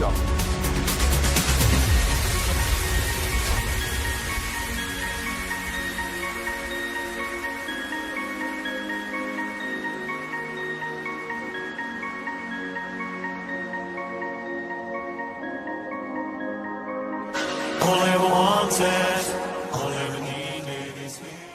go.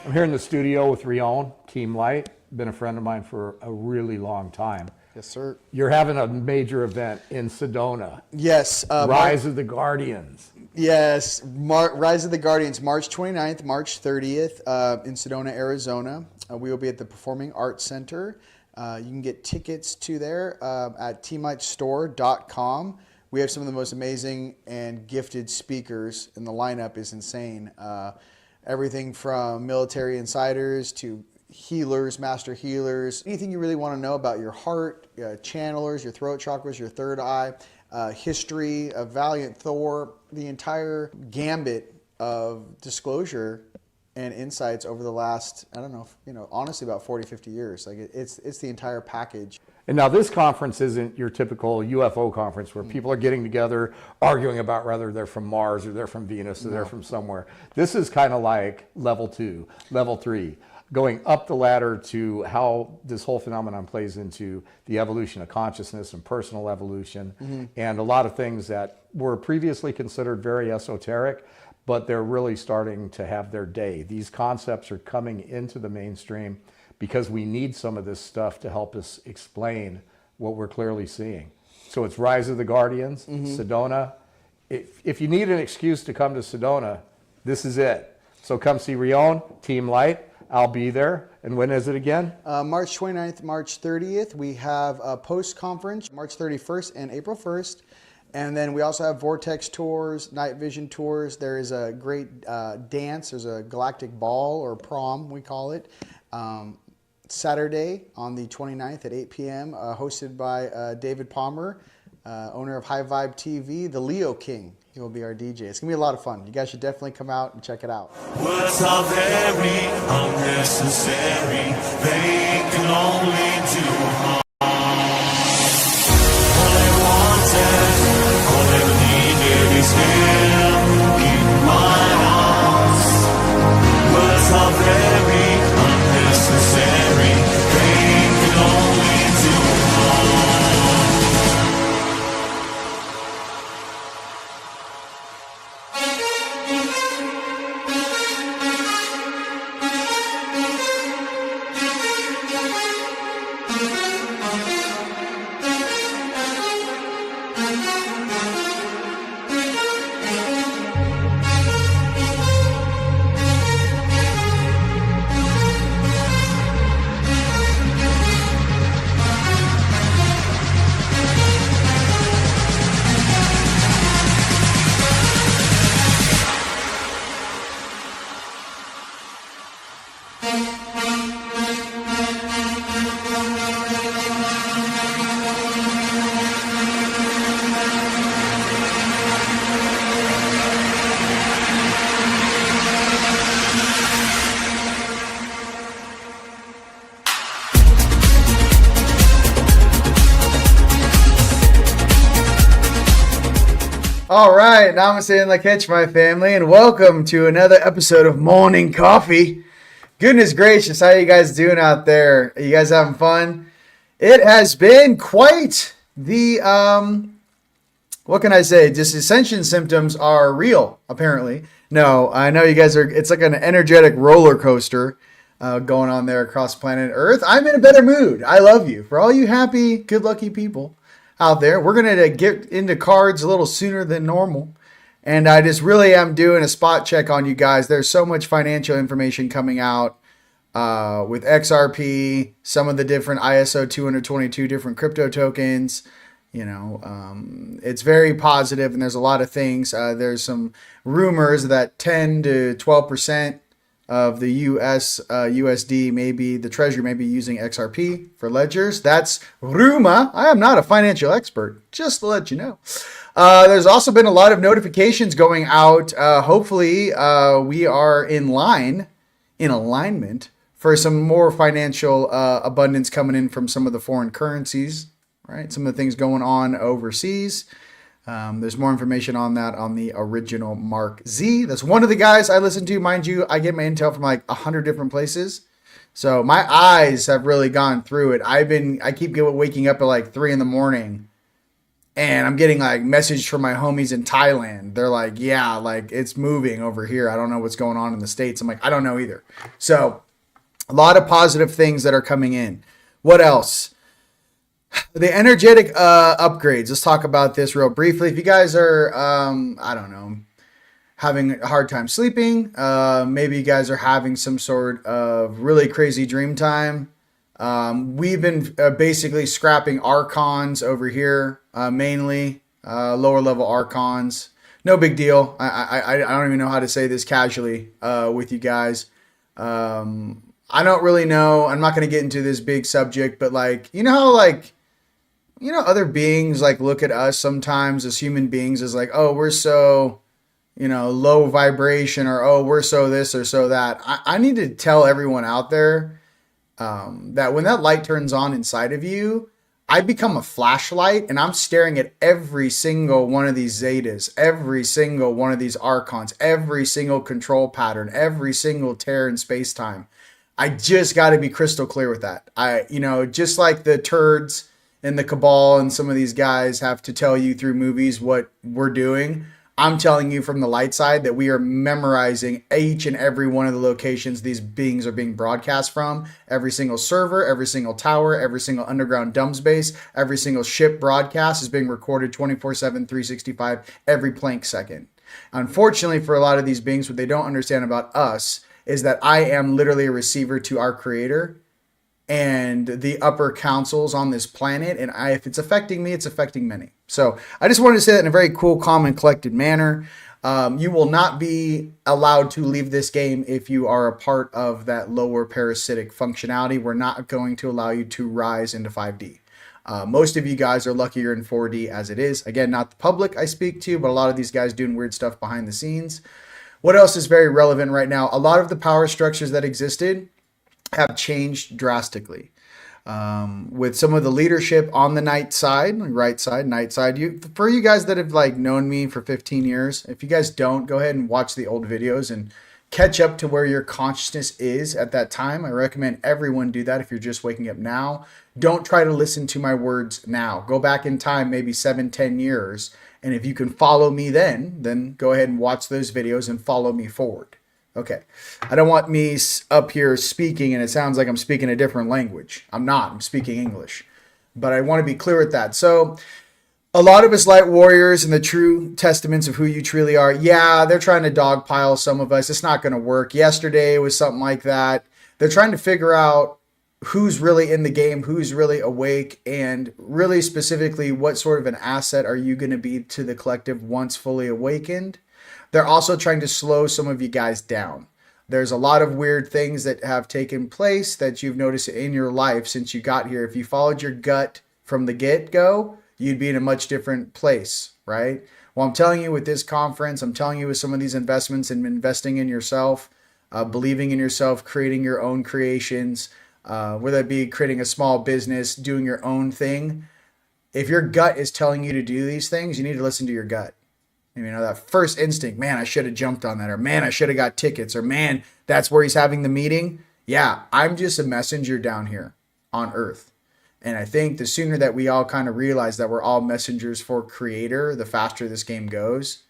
I'm here in the studio with Rion, Team Light. Been a friend of mine for a really long time. Yes, sir. You're having a major event in Sedona. Yes. Rise of the Guardians. Yes. Rise of the Guardians, March 29th, March 30th in Sedona, Arizona. We will be at the Performing Arts Center. You can get tickets to there at teamlightstore.com. We have some of the most amazing and gifted speakers, and the lineup is insane. Everything from military insiders to healers, master healers, anything you really want to know about your heart, channelers, your throat chakras, your third eye, history of Valiant Thor, the entire gambit of disclosure and insights over the last, I don't know, honestly about 40, 50 years. Like it's the entire package. And now this conference isn't your typical UFO conference where people are getting together arguing about whether they're from Mars or they're from Venus or they're from somewhere. This is kind of like level 2, level 3, going up the ladder to how this whole phenomenon plays into the evolution of consciousness and personal evolution, and a lot of things that were previously considered very esoteric, but they're really starting to have their day. These concepts are coming into the mainstream because we need some of this stuff to help us explain what we're clearly seeing. So it's Rise of the Guardians, Sedona. If you need an excuse to come to Sedona, this is it. So come see Rion, Team Light. I'll be there. And when is it again? March 29th, March 30th. We have a post-conference, March 31st and April 1st. And then we also have Vortex tours, night vision tours. There is a great dance. There's a galactic ball or prom, we call it. Saturday on the 29th at 8 p.m., hosted by David Palmer, owner of High Vibe TV, the Leo King. He will be our DJ. It's going to be a lot of fun. You guys should definitely come out and check it out. Words are very unnecessary. They can only do harm. All I wanted, all I needed is here in my arms. Words are very unnecessary. They can only do harm. All right, namaste and lak'ech, my family, and welcome to another episode of Morning Coffee. Goodness gracious, how you guys doing out there? Are you guys having fun? It has been quite the, what can I say? Just ascension symptoms are real, apparently. No, I know you guys are, it's like an energetic roller coaster going on there across planet Earth. I'm in a better mood. I love you. For all you happy, good lucky people out there, we're going to get into cards a little sooner than normal. And I just really am doing a spot check on you guys. There's so much financial information coming out with XRP, some of the different ISO 222 different crypto tokens. You know, it's very positive, and there's a lot of things. There's some rumors that 10 to 12% of the US USD, maybe the Treasury may be using XRP for ledgers. That's rumor. I am not a financial expert, just to let you know. There's also been a lot of notifications going out. Hopefully, we are in alignment for some more financial abundance coming in from some of the foreign currencies, right? Some of the things going on overseas. There's more information on that on the original Mark Z. That's one of the guys I listen to. Mind you, I get my intel from like 100 different places. So my eyes have really gone through it. I keep waking up at like 3 in the morning, and I'm getting like message from my homies in Thailand. They're like, yeah, like it's moving over here. I don't know what's going on in the States. I'm like, I don't know either. So a lot of positive things that are coming in. What else? The energetic upgrades. Let's talk about this real briefly. If you guys are, I don't know, having a hard time sleeping, maybe you guys are having some sort of really crazy dream time. We've been basically scrapping archons over here, mainly lower level archons. No big deal. I don't even know how to say this casually with you guys. I don't really know. I'm not going to get into this big subject, but like, you know how like, you know, other beings like look at us sometimes as human beings as like, oh, we're so, you know, low vibration, or, oh, we're so this or so that. I need to tell everyone out there that when that light turns on inside of you, I become a flashlight, and I'm staring at every single one of these zetas, every single one of these archons, every single control pattern, every single tear in space-time. I just got to be crystal clear with that. Just like the turds and the cabal and some of these guys have to tell you through movies what we're doing, I'm telling you from the light side that we are memorizing each and every one of the locations these beings are being broadcast from. Every single server, every single tower, every single underground dumps base, every single ship broadcast is being recorded 24/7, 365, every plank second. Unfortunately, for a lot of these beings, what they don't understand about us is that I am literally a receiver to our creator and the upper councils on this planet. And if it's affecting me, it's affecting many. So I just wanted to say that in a very cool, calm, and collected manner. You will not be allowed to leave this game if you are a part of that lower parasitic functionality. We're not going to allow you to rise into 5D. Most of you guys are lucky you're in 4D as it is. Again, not the public I speak to, but a lot of these guys doing weird stuff behind the scenes. What else is very relevant right now? A lot of the power structures that existed have changed drastically. With some of the leadership on the night side, right side, night side. For you guys that have like known me for 15 years, if you guys don't, go ahead and watch the old videos and catch up to where your consciousness is at that time. I recommend everyone do that if you're just waking up now. Don't try to listen to my words now. Go back in time, maybe 7-10 years. And if you can follow me then go ahead and watch those videos and follow me forward. Okay, I don't want me up here speaking and it sounds like I'm speaking a different language. I'm not. I'm speaking English. But I want to be clear with that. So a lot of us light warriors and the true testaments of who you truly are, yeah, they're trying to dogpile some of us. It's not going to work. Yesterday was something like that. They're trying to figure out who's really in the game, who's really awake, and really specifically what sort of an asset are you going to be to the collective once fully awakened. They're also trying to slow some of you guys down. There's a lot of weird things that have taken place that you've noticed in your life since you got here. If you followed your gut from the get-go, you'd be in a much different place, right? Well, I'm telling you with this conference, I'm telling you with some of these investments and investing in yourself, believing in yourself, creating your own creations, whether it be creating a small business, doing your own thing. If your gut is telling you to do these things, you need to listen to your gut. You know, that first instinct, man, I should have jumped on that, or man, I should have got tickets, or man, that's where he's having the meeting. Yeah, I'm just a messenger down here on Earth. And I think the sooner that we all kind of realize that we're all messengers for Creator, the faster this game goes.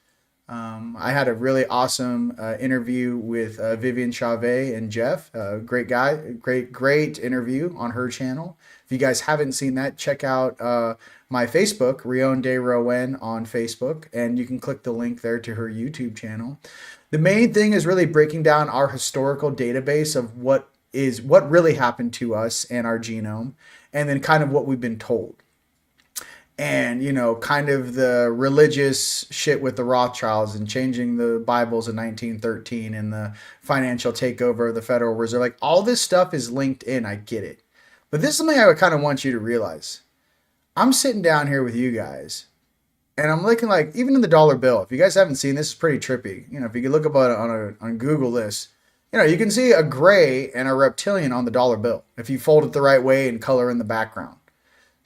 I had a really awesome interview with Vivian Chavez and Jeff. Great guy, great interview on her channel. If you guys haven't seen that, check out my Facebook, Rion de Rowan on Facebook, and you can click the link there to her YouTube channel. The main thing is really breaking down our historical database of what really happened to us and our genome, and then kind of what we've been told. And, you know, kind of the religious shit with the Rothschilds and changing the Bibles in 1913 and the financial takeover of the Federal Reserve. Like, all this stuff is linked in. I get it. But this is something I would kind of want you to realize. I'm sitting down here with you guys, and I'm looking like, even in the dollar bill, if you guys haven't seen this, it's pretty trippy. You know, if you could look up on Google this, you know, you can see a gray and a reptilian on the dollar bill if you fold it the right way and color in the background.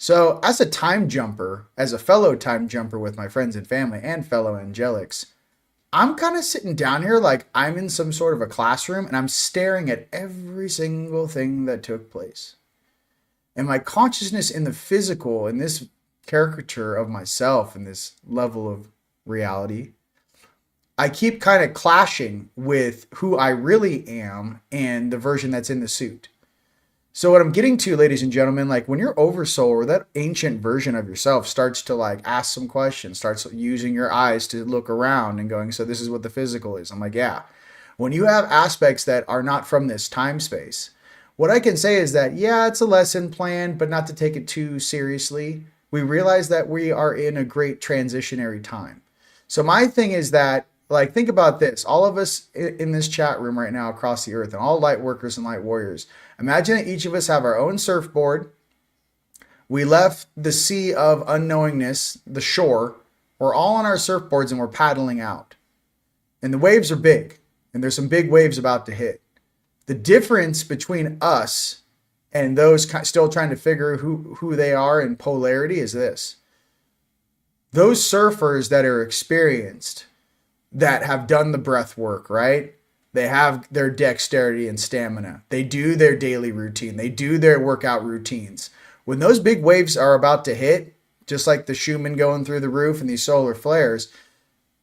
So, as a time jumper, as a fellow time jumper with my friends and family and fellow angelics, I'm kind of sitting down here like I'm in some sort of a classroom and I'm staring at every single thing that took place. And my consciousness in the physical, in this caricature of myself, in this level of reality, I keep kind of clashing with who I really am and the version that's in the suit. So what I'm getting to, ladies and gentlemen, like when your oversoul or that ancient version of yourself starts to like ask some questions, starts using your eyes to look around and going, so this is what the physical is. I'm like, yeah. When you have aspects that are not from this time space, what I can say is that, yeah, it's a lesson plan, but not to take it too seriously. We realize that we are in a great transitionary time. So my thing is that, like, think about this. All of us in this chat room right now across the earth and all light workers and light warriors, imagine that each of us have our own surfboard. We left the sea of unknowingness, the shore. We're all on our surfboards and we're paddling out. And the waves are big. And there's some big waves about to hit. The difference between us and those still trying to figure who they are in polarity is this. Those surfers that are experienced, that have done the breath work, right? They have their dexterity and stamina. They do their daily routine. They do their workout routines. When those big waves are about to hit, just like the Schumann going through the roof and these solar flares,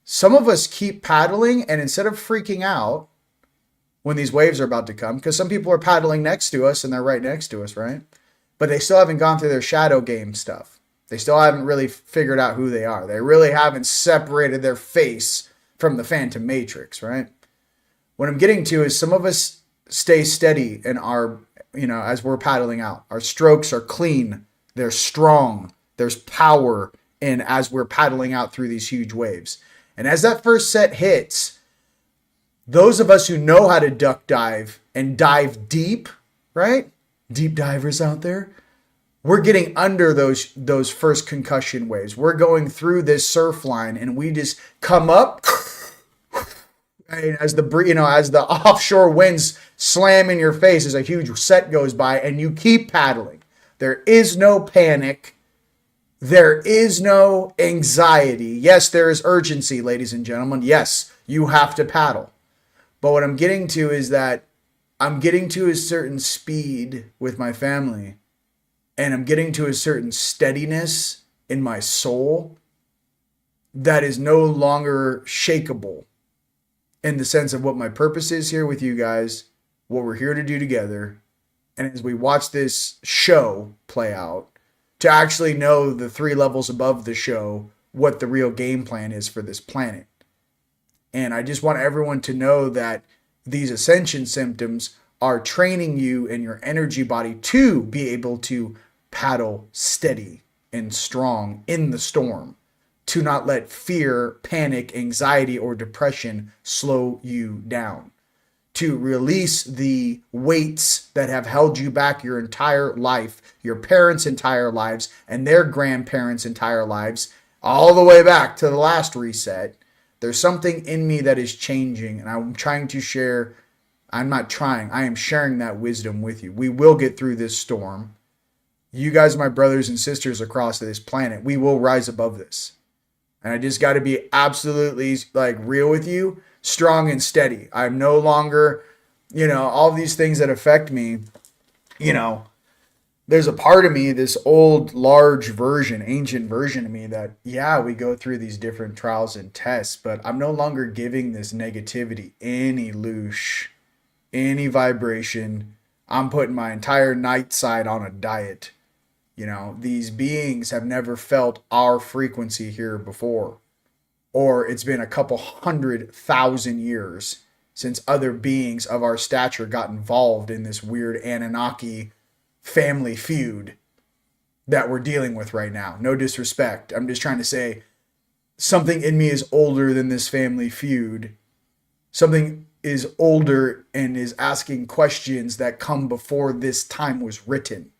some of us keep paddling, and instead of freaking out when these waves are about to come, because some people are paddling next to us and they're right next to us, right? But they still haven't gone through their shadow game stuff. They still haven't really figured out who they are. They really haven't separated their face from the Phantom Matrix, right? What I'm getting to is some of us stay steady in our, as we're paddling out. Our strokes are clean. They're strong. There's power in as we're paddling out through these huge waves. And as that first set hits, those of us who know how to duck dive and dive deep, right? Deep divers out there. We're getting under those first concussion waves. We're going through this surf line and we just come up as the offshore winds slam in your face as a huge set goes by, and you keep paddling. There is no panic. There is no anxiety. Yes, there is urgency, ladies and gentlemen. Yes, you have to paddle. But what I'm getting to is that I'm getting to a certain speed with my family, and I'm getting to a certain steadiness in my soul that is no longer shakeable, in the sense of what my purpose is here with you guys, what we're here to do together. And as we watch this show play out, to actually know the 3 levels above the show, what the real game plan is for this planet. And I just want everyone to know that these ascension symptoms are training you and your energy body to be able to paddle steady and strong in the storm, to not let fear, panic, anxiety, or depression slow you down, to release the weights that have held you back your entire life, your parents' entire lives, and their grandparents' entire lives, all the way back to the last reset. There's something in me that is changing, and I'm trying to share. I'm not trying. I am sharing that wisdom with you. We will get through this storm. You guys, my brothers and sisters across this planet, we will rise above this. And I just got to be absolutely real with you, strong and steady. I'm no longer, all these things that affect me, there's a part of me, this old, large version, ancient version of me that, yeah, we go through these different trials and tests, but I'm no longer giving this negativity any loosh, any vibration. I'm putting my entire night side on a diet. These beings have never felt our frequency here before. Or it's been a couple 100,000 years since other beings of our stature got involved in this weird Anunnaki family feud that we're dealing with right now. No disrespect. I'm just trying to say something in me is older than this family feud. Something is older and is asking questions that come before this time was written.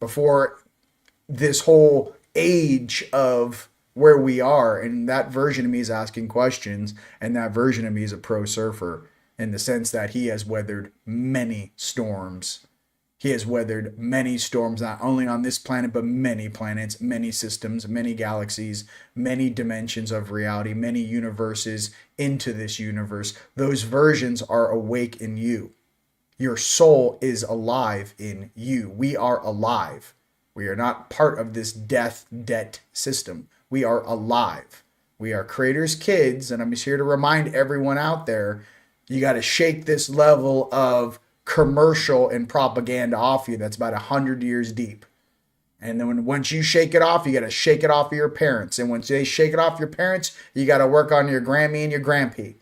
Before this whole age of where we are, and that version of me is asking questions, and that version of me is a pro surfer in the sense that he has weathered many storms He has weathered many storms, not only on this planet, but many planets, many systems, many galaxies, many dimensions of reality, many universes into this universe. Those versions are awake in you. Your soul is alive in you. We are alive. We are not part of this death debt system. We are alive. We are creators' kids, and I'm just here to remind everyone out there, you got to shake this level of commercial and propaganda off you that's about 100 years deep. And then once you shake it off, you got to shake it off of your parents. And once they shake it off your parents, you got to work on your Grammy and your Grampy.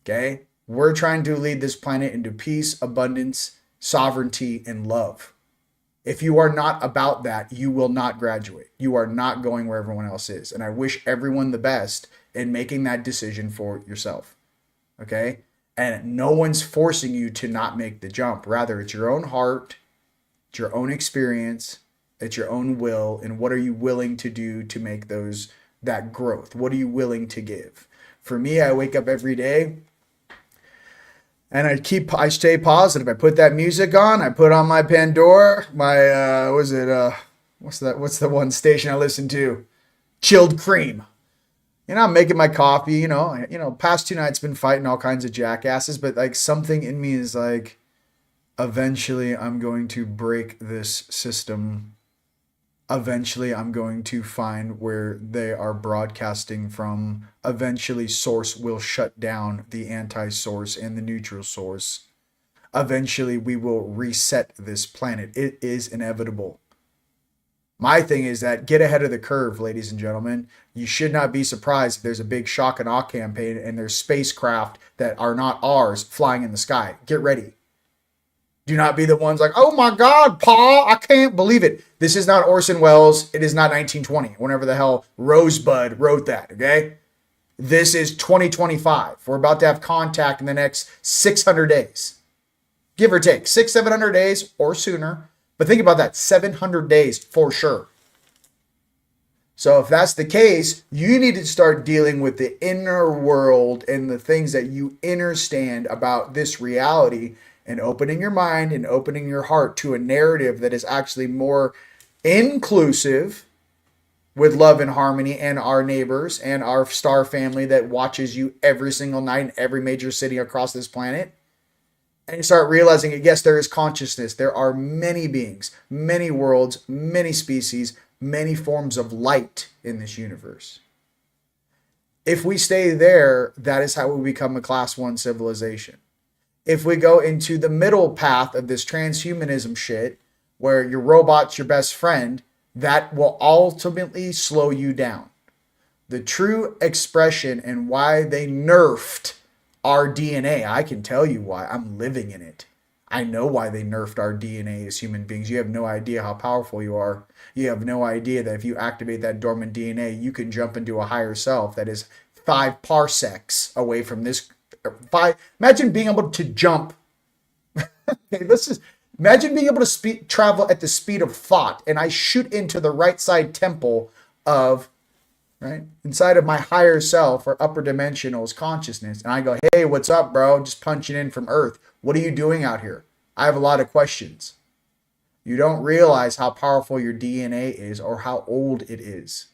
Okay? We're trying to lead this planet into peace, abundance, sovereignty, and love. If you are not about that, you will not graduate. You are not going where everyone else is. And I wish everyone the best in making that decision for yourself. Okay? And no one's forcing you to not make the jump. Rather, it's your own heart, it's your own experience, it's your own will, and what are you willing to do to make that growth? What are you willing to give? For me, I wake up every day and I stay positive. I put that music on, I put on my Pandora, my what's the one station I listen to? Chilled Cream. I'm making my coffee, past 2 nights been fighting all kinds of jackasses, but like something in me is like, eventually I'm going to break this system. Eventually I'm going to find where they are broadcasting from. Eventually source will shut down the anti-source and the neutral source. Eventually we will reset this planet. It is inevitable. My thing is that get ahead of the curve, ladies and gentlemen. You should not be surprised if there's a big shock and awe campaign and there's spacecraft that are not ours flying in the sky. Get ready. Do not be the ones like, oh my God, Pa, I can't believe it. This is not Orson Welles. It is not 1920, whenever the hell Rosebud wrote that, okay? This is 2025. We're about to have contact in the next 600 days. Give or take, 700 days or sooner. But think about that, 700 days for sure. So if that's the case, you need to start dealing with the inner world and the things that you understand about this reality and opening your mind and opening your heart to a narrative that is actually more inclusive with love and harmony and our neighbors and our star family that watches you every single night in every major city across this planet. And you start realizing that, yes, there is consciousness. There are many beings, many worlds, many species, many forms of light in this universe. If we stay there, that is how we become a class 1 civilization. If we go into the middle path of this transhumanism shit, where your robot's your best friend, that will ultimately slow you down. The true expression and why they nerfed our DNA. I can tell you why. I'm living in it. I know why they nerfed our DNA as human beings. You have no idea how powerful you are. You have no idea that if you activate that dormant DNA, you can jump into a higher self that is 5 parsecs away from this. Imagine being able to jump. Imagine being able to travel at the speed of thought, and I shoot into the right side temple of inside of my higher self or upper dimensional's consciousness. And I go, hey, what's up, bro? Just punching in from Earth. What are you doing out here? I have a lot of questions. You don't realize how powerful your DNA is or how old it is.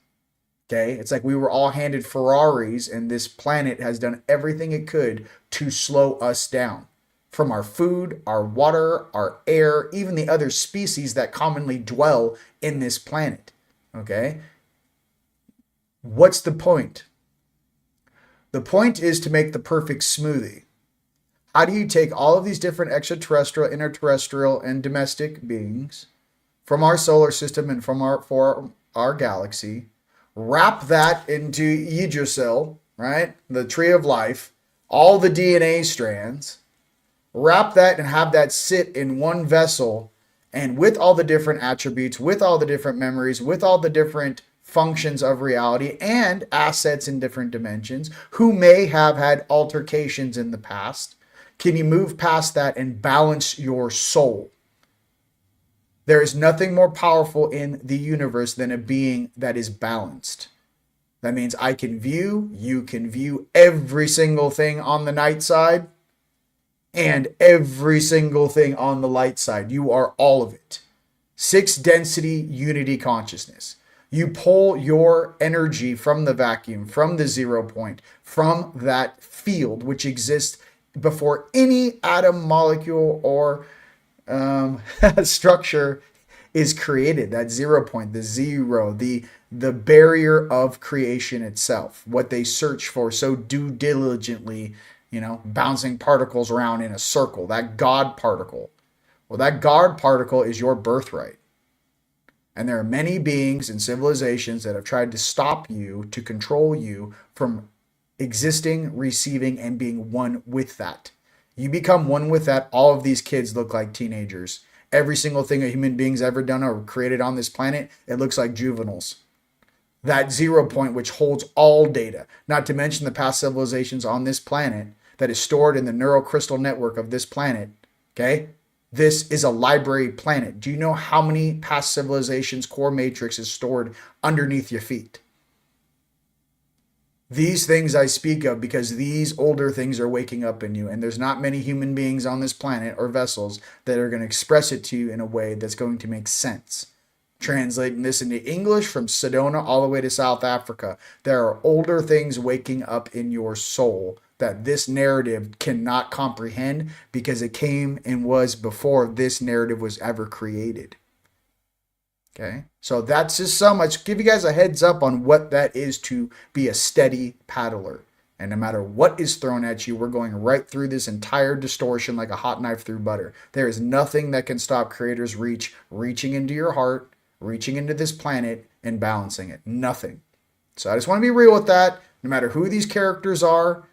Okay? It's like we were all handed Ferraris and this planet has done everything it could to slow us down. From our food, our water, our air, even the other species that commonly dwell in this planet. Okay? What's the point? The point is to make the perfect smoothie. How do you take all of these different extraterrestrial, interterrestrial, and domestic beings from our solar system and from our galaxy, wrap that into Yggdrasil, right? The tree of life, all the DNA strands, wrap that and have that sit in one vessel, and with all the different attributes, with all the different memories, with all the different functions of reality and assets in different dimensions, who may have had altercations in the past, can you move past that and balance your soul? There is nothing more powerful in the universe than a being that is balanced. That means you can view every single thing on the night side, and every single thing on the light side. You are all of it. 6 density unity consciousness. You pull your energy from the vacuum, from the 0 point, from that field which exists before any atom, molecule, or structure is created. That 0 point, the zero, the barrier of creation itself, what they search for so diligently, bouncing particles around in a circle, that God particle. Well, that God particle is your birthright. And there are many beings and civilizations that have tried to stop you, to control you from existing, receiving, and being one with that. You become one with that, all of these kids look like teenagers. Every single thing a human being's ever done or created on this planet, it looks like juveniles. That 0 point which holds all data, not to mention the past civilizations on this planet that is stored in the neural crystal network of this planet, okay? This is a library planet. Do you know how many past civilizations' core matrix is stored underneath your feet? These things I speak of because these older things are waking up in you, and there's not many human beings on this planet or vessels that are going to express it to you in a way that's going to make sense. Translating this into English from Sedona all the way to South Africa, there are older things waking up in your soul that this narrative cannot comprehend because it came and was before this narrative was ever created. Okay, so that's just so much. Give you guys a heads up on what that is to be a steady paddler. And no matter what is thrown at you, we're going right through this entire distortion like a hot knife through butter. There is nothing that can stop Creator's reaching into your heart, reaching into this planet, and balancing it. Nothing. So I just want to be real with that. No matter who these characters are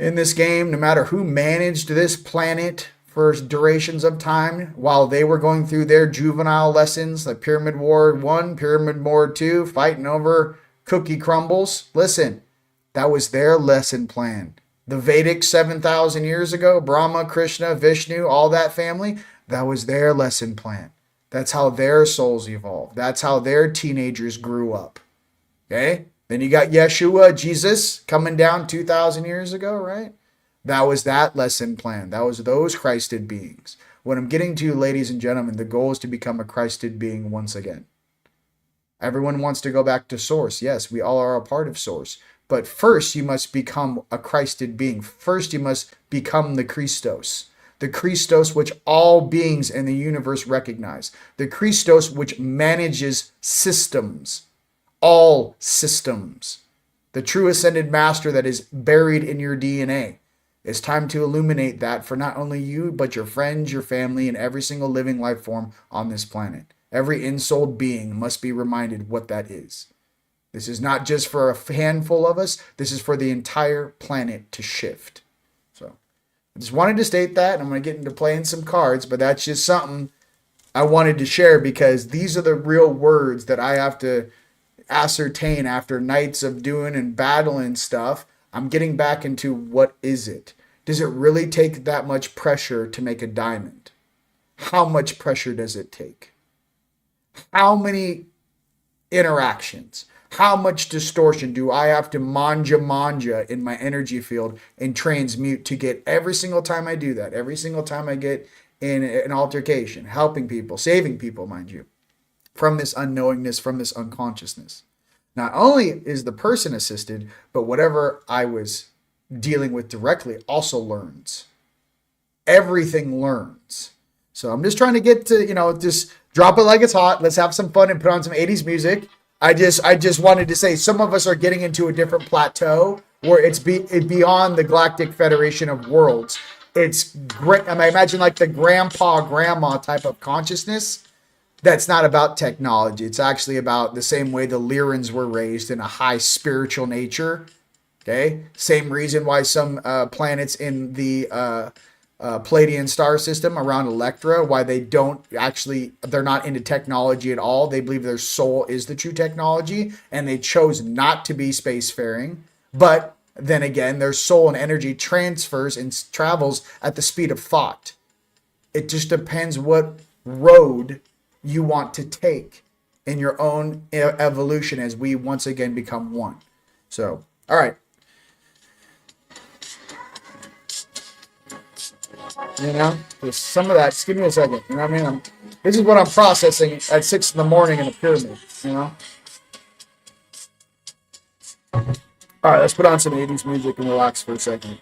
in this game, no matter who managed this planet for durations of time while they were going through their juvenile lessons, like Pyramid War 1, Pyramid War 2, fighting over cookie crumbles. Listen, that was their lesson plan. The Vedic 7,000 years ago, Brahma, Krishna, Vishnu, all that family, that was their lesson plan. That's how their souls evolved. That's how their teenagers grew up. Okay? Then you got Yeshua, Jesus, coming down 2,000 years ago, right? That was that lesson plan. That was those Christed beings. What I'm getting to, ladies and gentlemen, the goal is to become a Christed being once again. Everyone wants to go back to Source. Yes, we all are a part of Source. But first, you must become a Christed being. First, you must become the Christos. The Christos which all beings in the universe recognize. The Christos which manages systems. All systems. The true ascended master that is buried in your DNA. It's time to illuminate that for not only you, but your friends, your family, and every single living life form on this planet. Every ensouled being must be reminded what that is. This is not just for a handful of us. This is for the entire planet to shift. So I just wanted to state that. I'm going to get into playing some cards, but that's just something I wanted to share because these are the real words that I have to ascertain after nights of doing and battling stuff. I'm getting back into what is it? Does it really take that much pressure to make a diamond? How much pressure does it take? How many interactions? How much distortion do I have to manja in my energy field and transmute to get every single time I do that? Every single time I get in an altercation, helping people, saving people, mind you, from this unknowingness, from this unconsciousness. Not only is the person assisted, but whatever I was dealing with directly also learns. Everything learns. So I'm just trying to get to, just drop it like it's hot. Let's have some fun and put on some 80s music. I just wanted to say some of us are getting into a different plateau where it's beyond the Galactic Federation of Worlds. It's great. I imagine like the grandma type of consciousness. That's not about technology. It's actually about the same way the Lyrans were raised in a high spiritual nature. Okay. Same reason why some planets in the Palladian star system around Electra, why they're not into technology at all. They believe their soul is the true technology and they chose not to be spacefaring. But then again, their soul and energy transfers and travels at the speed of thought. It just depends what road you want to take in your own evolution as we once again become one. So, all right. You know, just some of that. Just give me a second. You know what I mean? This is what I'm processing at 6 in the morning in a pyramid. You know. All right, let's put on some 80s music and relax for a second.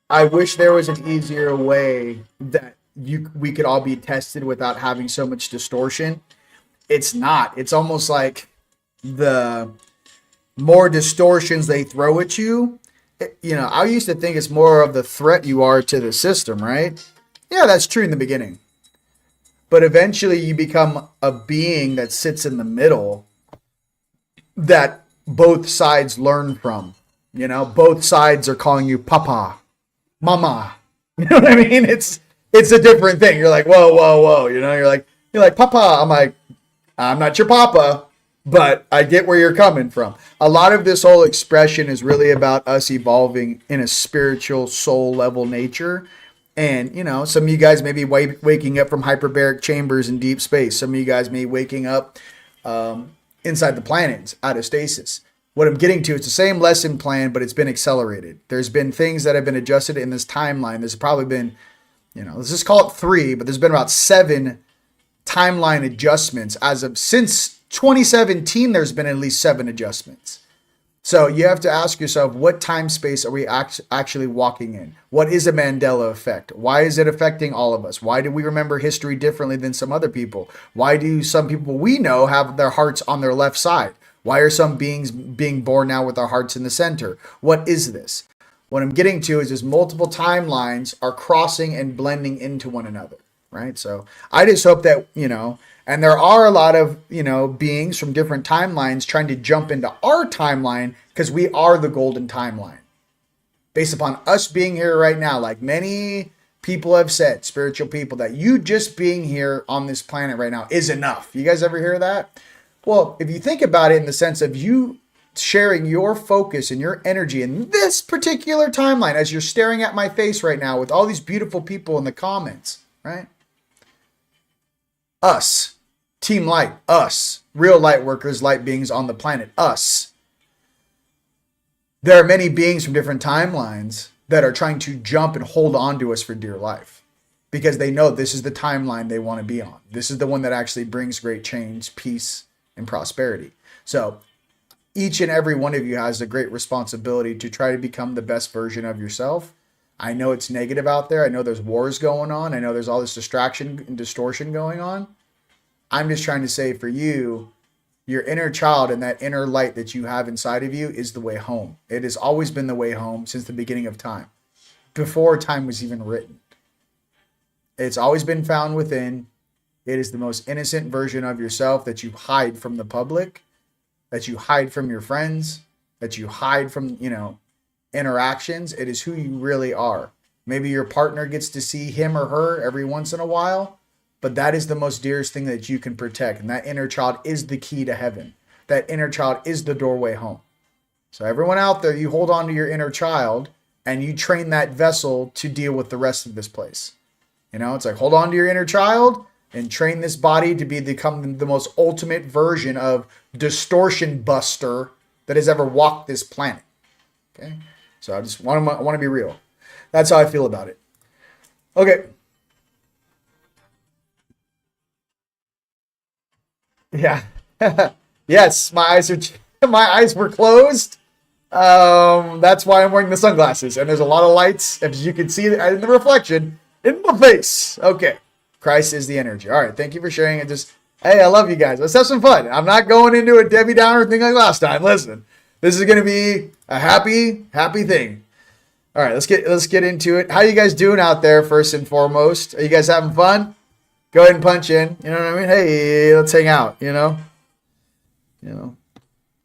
I wish there was an easier way that we could all be tested without having so much distortion. It's not. It's almost like the more distortions they throw at you, I used to think it's more of the threat you are to the system, right? Yeah, that's true in the beginning. But eventually you become a being that sits in the middle that both sides learn from. Both sides are calling you Papa, Mama. You know what I mean? It's a different thing. You're like, whoa, whoa, whoa. You're like, Papa. I'm like, I'm not your Papa, but I get where you're coming from. A lot of this whole expression is really about us evolving in a spiritual soul level nature. And, some of you guys may be waking up from hyperbaric chambers in deep space. Some of you guys may be waking up inside the planets out of stasis. What I'm getting to, it's the same lesson plan, but it's been accelerated. There's been things that have been adjusted in this timeline. There's probably been, let's just call it 3, but there's been about 7 timeline adjustments since 2017. There's been at least 7 adjustments. So you have to ask yourself, what time space are we actually walking in? What is a Mandela effect? Why is it affecting all of us? Why do we remember history differently than some other people? Why do some people we know have their hearts on their left side? Why are some beings being born now with their hearts in the center? What is this? What I'm getting to is multiple timelines are crossing and blending into one another, right? So I just hope that, and there are a lot of, beings from different timelines trying to jump into our timeline because we are the golden timeline. Based upon us being here right now, like many people have said, spiritual people, that you just being here on this planet right now is enough. You guys ever hear that? Well, if you think about it in the sense of you sharing your focus and your energy in this particular timeline, as you're staring at my face right now with all these beautiful people in the comments, right? Us, Team Light, us, real light workers, light beings on the planet, us. There are many beings from different timelines that are trying to jump and hold on to us for dear life because they know this is the timeline they want to be on. This is the one that actually brings great change, peace, and prosperity. So each and every one of you has a great responsibility to try to become the best version of yourself. I know it's negative out there. I know there's wars going on. I know there's all this distraction and distortion going on. I'm just trying to say for you, your inner child and that inner light that you have inside of you is the way home. It has always been the way home since the beginning of time, before time was even written. It's always been found within. It is the most innocent version of yourself that you hide from the public, that you hide from your friends, that you hide from, interactions. It is who you really are. Maybe your partner gets to see him or her every once in a while, but that is the most dearest thing that you can protect. And that inner child is the key to heaven. That inner child is the doorway home. So everyone out there, you hold on to your inner child and you train that vessel to deal with the rest of this place. It's like, hold on to your inner child and train this body to become the most ultimate version of distortion buster that has ever walked this planet. Okay? So I just want to be real. That's how I feel about it. Okay. Yeah. Yes, my eyes were closed. That's why I'm wearing the sunglasses. And there's a lot of lights, as you can see in the reflection, in my face. Okay. Christ is the energy. All right. Thank you for sharing it. Hey, I love you guys. Let's have some fun. I'm not going into a Debbie Downer thing like last time. Listen, this is going to be a happy thing. All right. Let's get into it. How you guys doing out there, first and foremost? Are you guys having fun? Go ahead and punch in. You know what I mean? Hey, let's hang out.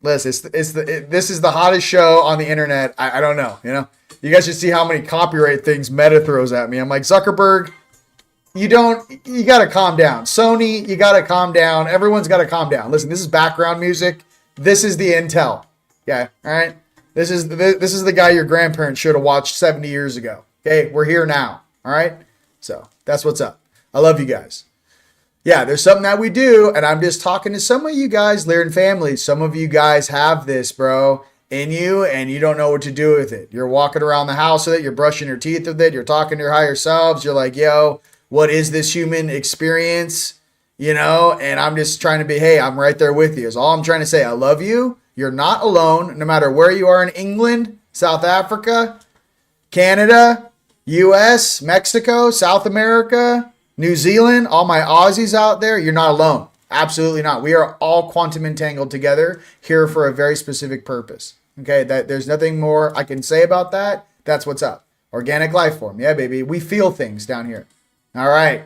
Listen, this is the hottest show on the internet. I don't know. You guys should see how many copyright things Meta throws at me. I'm like, Zuckerberg, you got to calm down. Sony, you got to calm down. Everyone's got to calm down. Listen, this is background music. This is the intel. Yeah. All right. This is the guy your grandparents should have watched 70 years ago. Okay. We're here now. All right. So that's what's up. I love you guys. Yeah, there's something that we do, and I'm just talking to some of you guys, Lyran family. Some of you guys have this, bro, in you and you don't know what to do with it. You're walking around the house with it. You're brushing your teeth with it. You're talking to your higher selves. You're like, yo, what is this human experience? You know, and I'm just trying to be, hey, I'm right there with you. Is all I'm trying to say. I love you. You're not alone, no matter where you are in England, South Africa, Canada, US, Mexico, South America, New Zealand, all my Aussies out there. You're not alone. Absolutely not. We are all quantum entangled together here for a very specific purpose. Okay, there's nothing more I can say about that. That's what's up. Organic life form. Yeah, baby. We feel things down here. All right.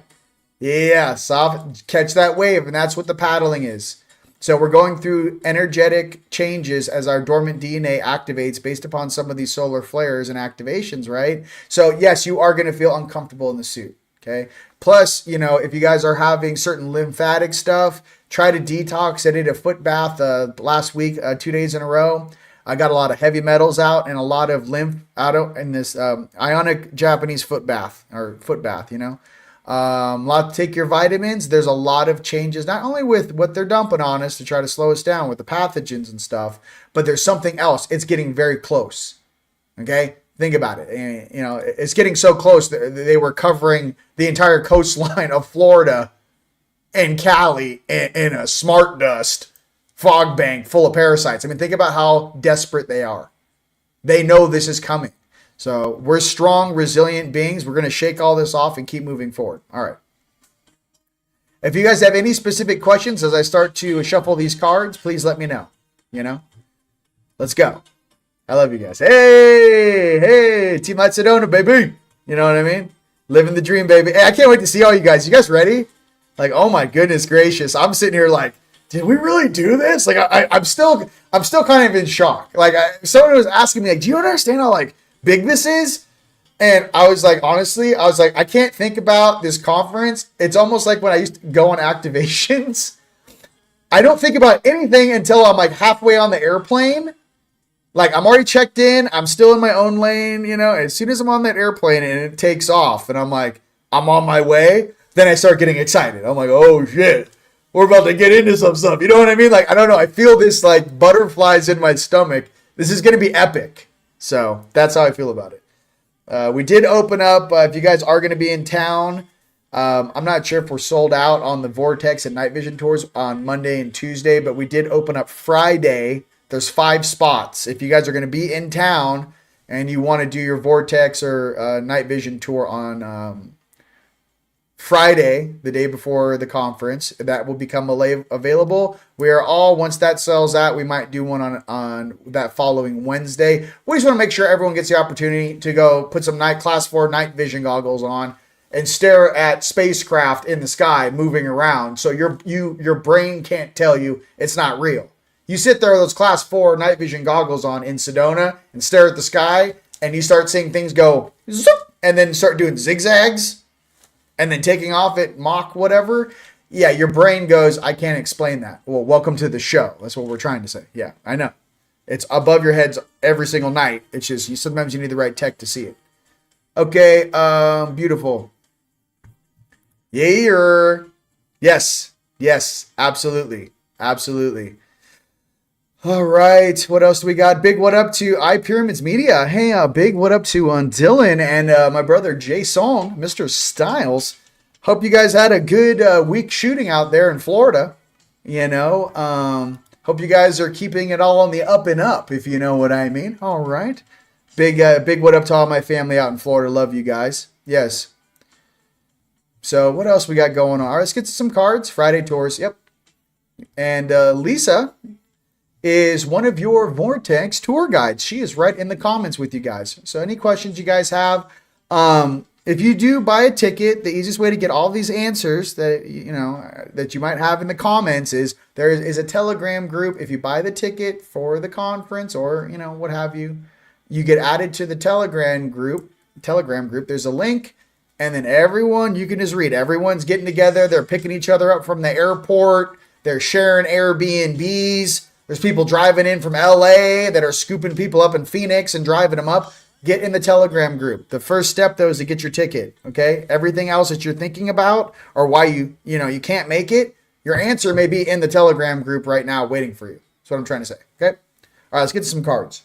Yeah, soft, catch that wave, and that's what the paddling is. So we're going through energetic changes as our dormant DNA activates based upon some of these solar flares and activations, right? So yes, you are going to feel uncomfortable in the suit. Okay. Plus, you know, if you guys are having certain lymphatic stuff, try to detox. I did a foot bath last week, 2 days in a row. I got a lot of heavy metals out and a lot of lymph out in this ionic Japanese foot bath, you know. Take your vitamins. There's a lot of changes, not only with what they're dumping on us to try to slow us down with the pathogens and stuff, but there's something else. It's getting very close. Okay. Think about it. And, you know, it's getting so close that they were covering the entire coastline of Florida and Cali in a smart dust fog bank full of parasites. I mean, think about how desperate they are. They know this is coming. So we're strong, resilient beings. We're going to shake all this off and keep moving forward. All right. If you guys have any specific questions as I start to shuffle these cards, please let me know. You know, let's go. I love you guys. Hey, Team Light Sedona, baby. You know what I mean? Living the dream, baby. Hey, I can't wait to see all you guys. You guys ready? Like, oh my goodness gracious. I'm sitting here like, did we really do this? Like, I'm still kind of in shock. Like, someone was asking me, like, do you understand how like big this is? And I was like, honestly, I can't think about this conference. It's almost like when I used to go on activations. I don't think about anything until I'm like halfway on the airplane. Like, I'm already checked in. I'm still in my own lane, you know. As soon as I'm on that airplane and it takes off and I'm like, I'm on my way, then I start getting excited. I'm like, oh, shit. We're about to get into some stuff. You know what I mean? Like, I don't know. I feel this, like, butterflies in my stomach. This is going to be epic. So that's how I feel about it. We did open up. If you guys are going to be in town, I'm not sure if we're sold out on the Vortex and Night Vision tours on Monday and Tuesday, but we did open up Friday. There's 5 spots. If you guys are going to be in town and you want to do your Vortex or Night Vision tour on Friday, the day before the conference, that will become available. We are all, once that sells out, we might do one on that following Wednesday. We just want to make sure everyone gets the opportunity to go put some Class 4 Night Vision goggles on and stare at spacecraft in the sky moving around. So your brain can't tell you it's not real. You sit there with those Class 4 Night Vision goggles on in Sedona and stare at the sky, and you start seeing things go zoop, and then start doing zigzags, and then taking off at Mach whatever. Yeah, your brain goes, I can't explain that. Well, welcome to the show. That's what we're trying to say. Yeah, I know. It's above your heads every single night. It's just sometimes you need the right tech to see it. Okay, beautiful. Yeah. Yes, absolutely. All right, what else do we got? Big what up to iPyramids Media. Hey, big what up to Dylan and my brother Jay Song, Mr. Styles. Hope you guys had a good week shooting out there in Florida. You know, hope you guys are keeping it all on the up and up, if you know what I mean. All right. Big what up to all my family out in Florida. Love you guys. Yes. So what else we got going on? All right, let's get to some cards. Friday tours. Yep. And Lisa is one of your Vortex tour guides. She is right in the comments with you guys. So any questions you guys have, if you do buy a ticket, the easiest way to get all these answers that you might have in the comments is there is a Telegram group. If you buy the ticket for the conference or what have you, you get added to the Telegram group. There's a link, and then you can just read. Everyone's getting together. They're picking each other up from the airport. They're sharing Airbnbs. There's people driving in from LA that are scooping people up in Phoenix and driving them up. Get in the Telegram group. The first step, though, is to get your ticket, okay? Everything else that you're thinking about or why you can't make it, your answer may be in the Telegram group right now waiting for you. That's what I'm trying to say, okay? right, let's get to some cards.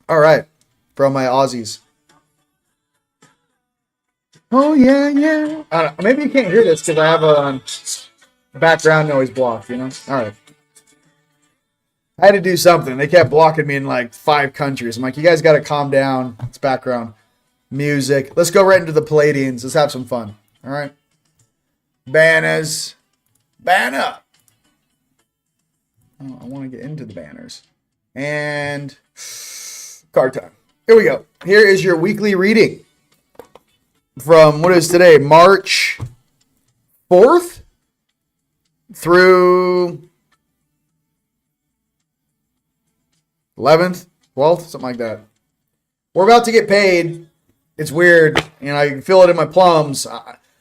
All right, from my Aussies. Oh, yeah, yeah. I don't know, maybe you can't hear this because I have a background noise blocked, you know? All right. I had to do something. They kept blocking me in like 5 countries. I'm like, you guys got to calm down. It's background music. Let's go right into the Palladians. Let's have some fun. All right. Banners. Banner. Oh, I want to get into the banners. And card time. Here we go. Here is your weekly reading from what is today? March 4th through 11th, 12th, something like that. We're about to get paid. It's weird. You know, I can feel it in my plums.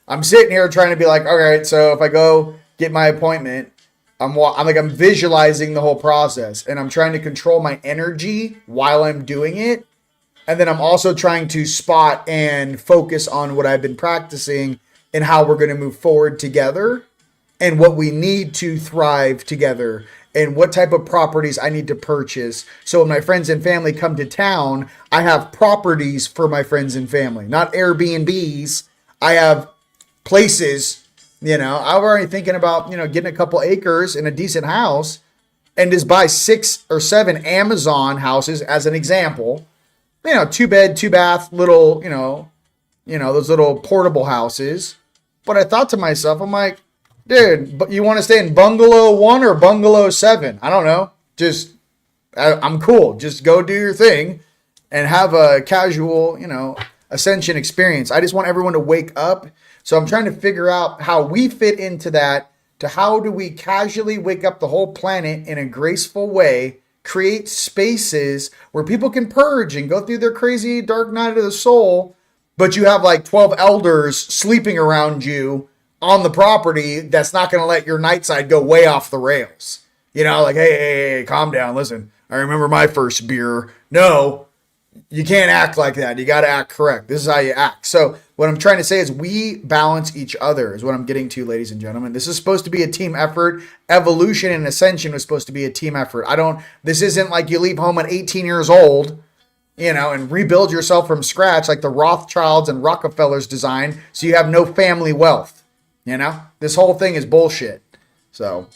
I'm sitting here trying to be like, all right, so if I go get my appointment, I'm visualizing the whole process, and I'm trying to control my energy while I'm doing it. And then I'm also trying to spot and focus on what I've been practicing and how we're going to move forward together and what we need to thrive together and what type of properties I need to purchase. So when my friends and family come to town, I have properties for my friends and family, not Airbnbs. I have places, you know. I'm already thinking about, you know, getting a couple acres in a decent house and just buy 6 or 7 Amazon houses as an example. You know, 2-bed, 2-bath, little, you know, those little portable houses. But I thought to myself, I'm like, dude, but you want to stay in bungalow 1 or bungalow 7? I don't know. I'm cool. Just go do your thing and have a casual, you know, ascension experience. I just want everyone to wake up. So I'm trying to figure out how we fit into that, to how do we casually wake up the whole planet in a graceful way, create spaces where people can purge and go through their crazy dark night of the soul, but you have like 12 elders sleeping around you on the property that's not going to let your night side go way off the rails. You know, like, hey, calm down. Listen, I remember my first beer. No, you can't act like that. You got to act correct. This is how you act. So what I'm trying to say is we balance each other is what I'm getting to, ladies and gentlemen. This is supposed to be a team effort. Evolution and ascension was supposed to be a team effort. This isn't like you leave home at 18 years old, you know, and rebuild yourself from scratch like the Rothschilds and Rockefellers designed so you have no family wealth. You know, this whole thing is bullshit. So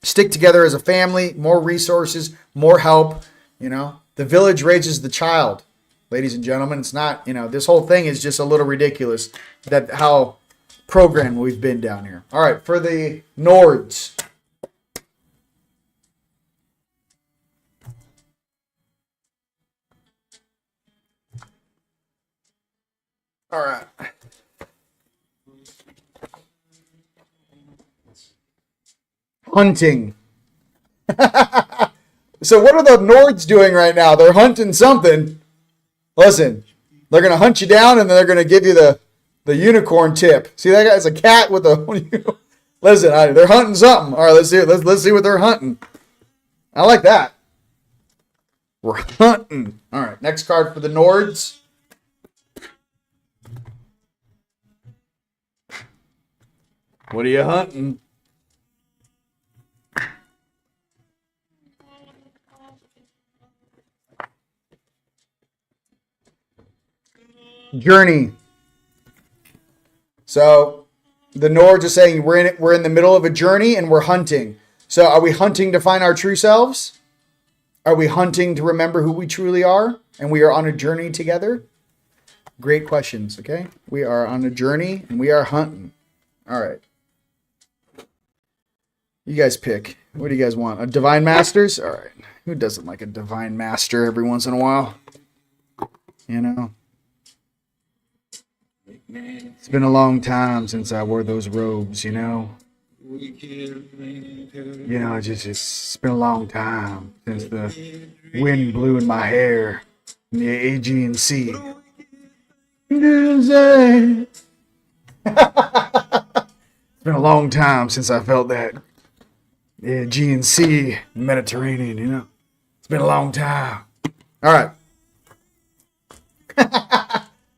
stick together as a family, more resources, more help. You know, the village raises the child, ladies and gentlemen. It's not, you know, this whole thing is just a little ridiculous that how programmed we've been down here. All right, for the Nords. All right. Hunting. So what are the Nords doing right now? They're hunting something. Listen, they're going to hunt you down and then they're going to give you the unicorn tip. See that guy's a cat with a... Listen, they're hunting something. All right, let's see what they're hunting. I like that. We're hunting. All right, next card for the Nords. What are you hunting? Journey. So the Nords are saying we're in the middle of a journey and we're hunting. So are we hunting to find our true selves? Are we hunting to remember who we truly are? And we are on a journey together? Great questions, okay? We are on a journey and we are hunting. All right. You guys pick. What do you guys want? A Divine Masters? All right. Who doesn't like a Divine Master every once in a while? You know? It's been a long time since I wore those robes, you know? You know, it's been a long time since the wind blew in my hair in the Aegean Sea. It's been a long time since I felt that Aegean Sea, Mediterranean, you know? It's been a long time. All right.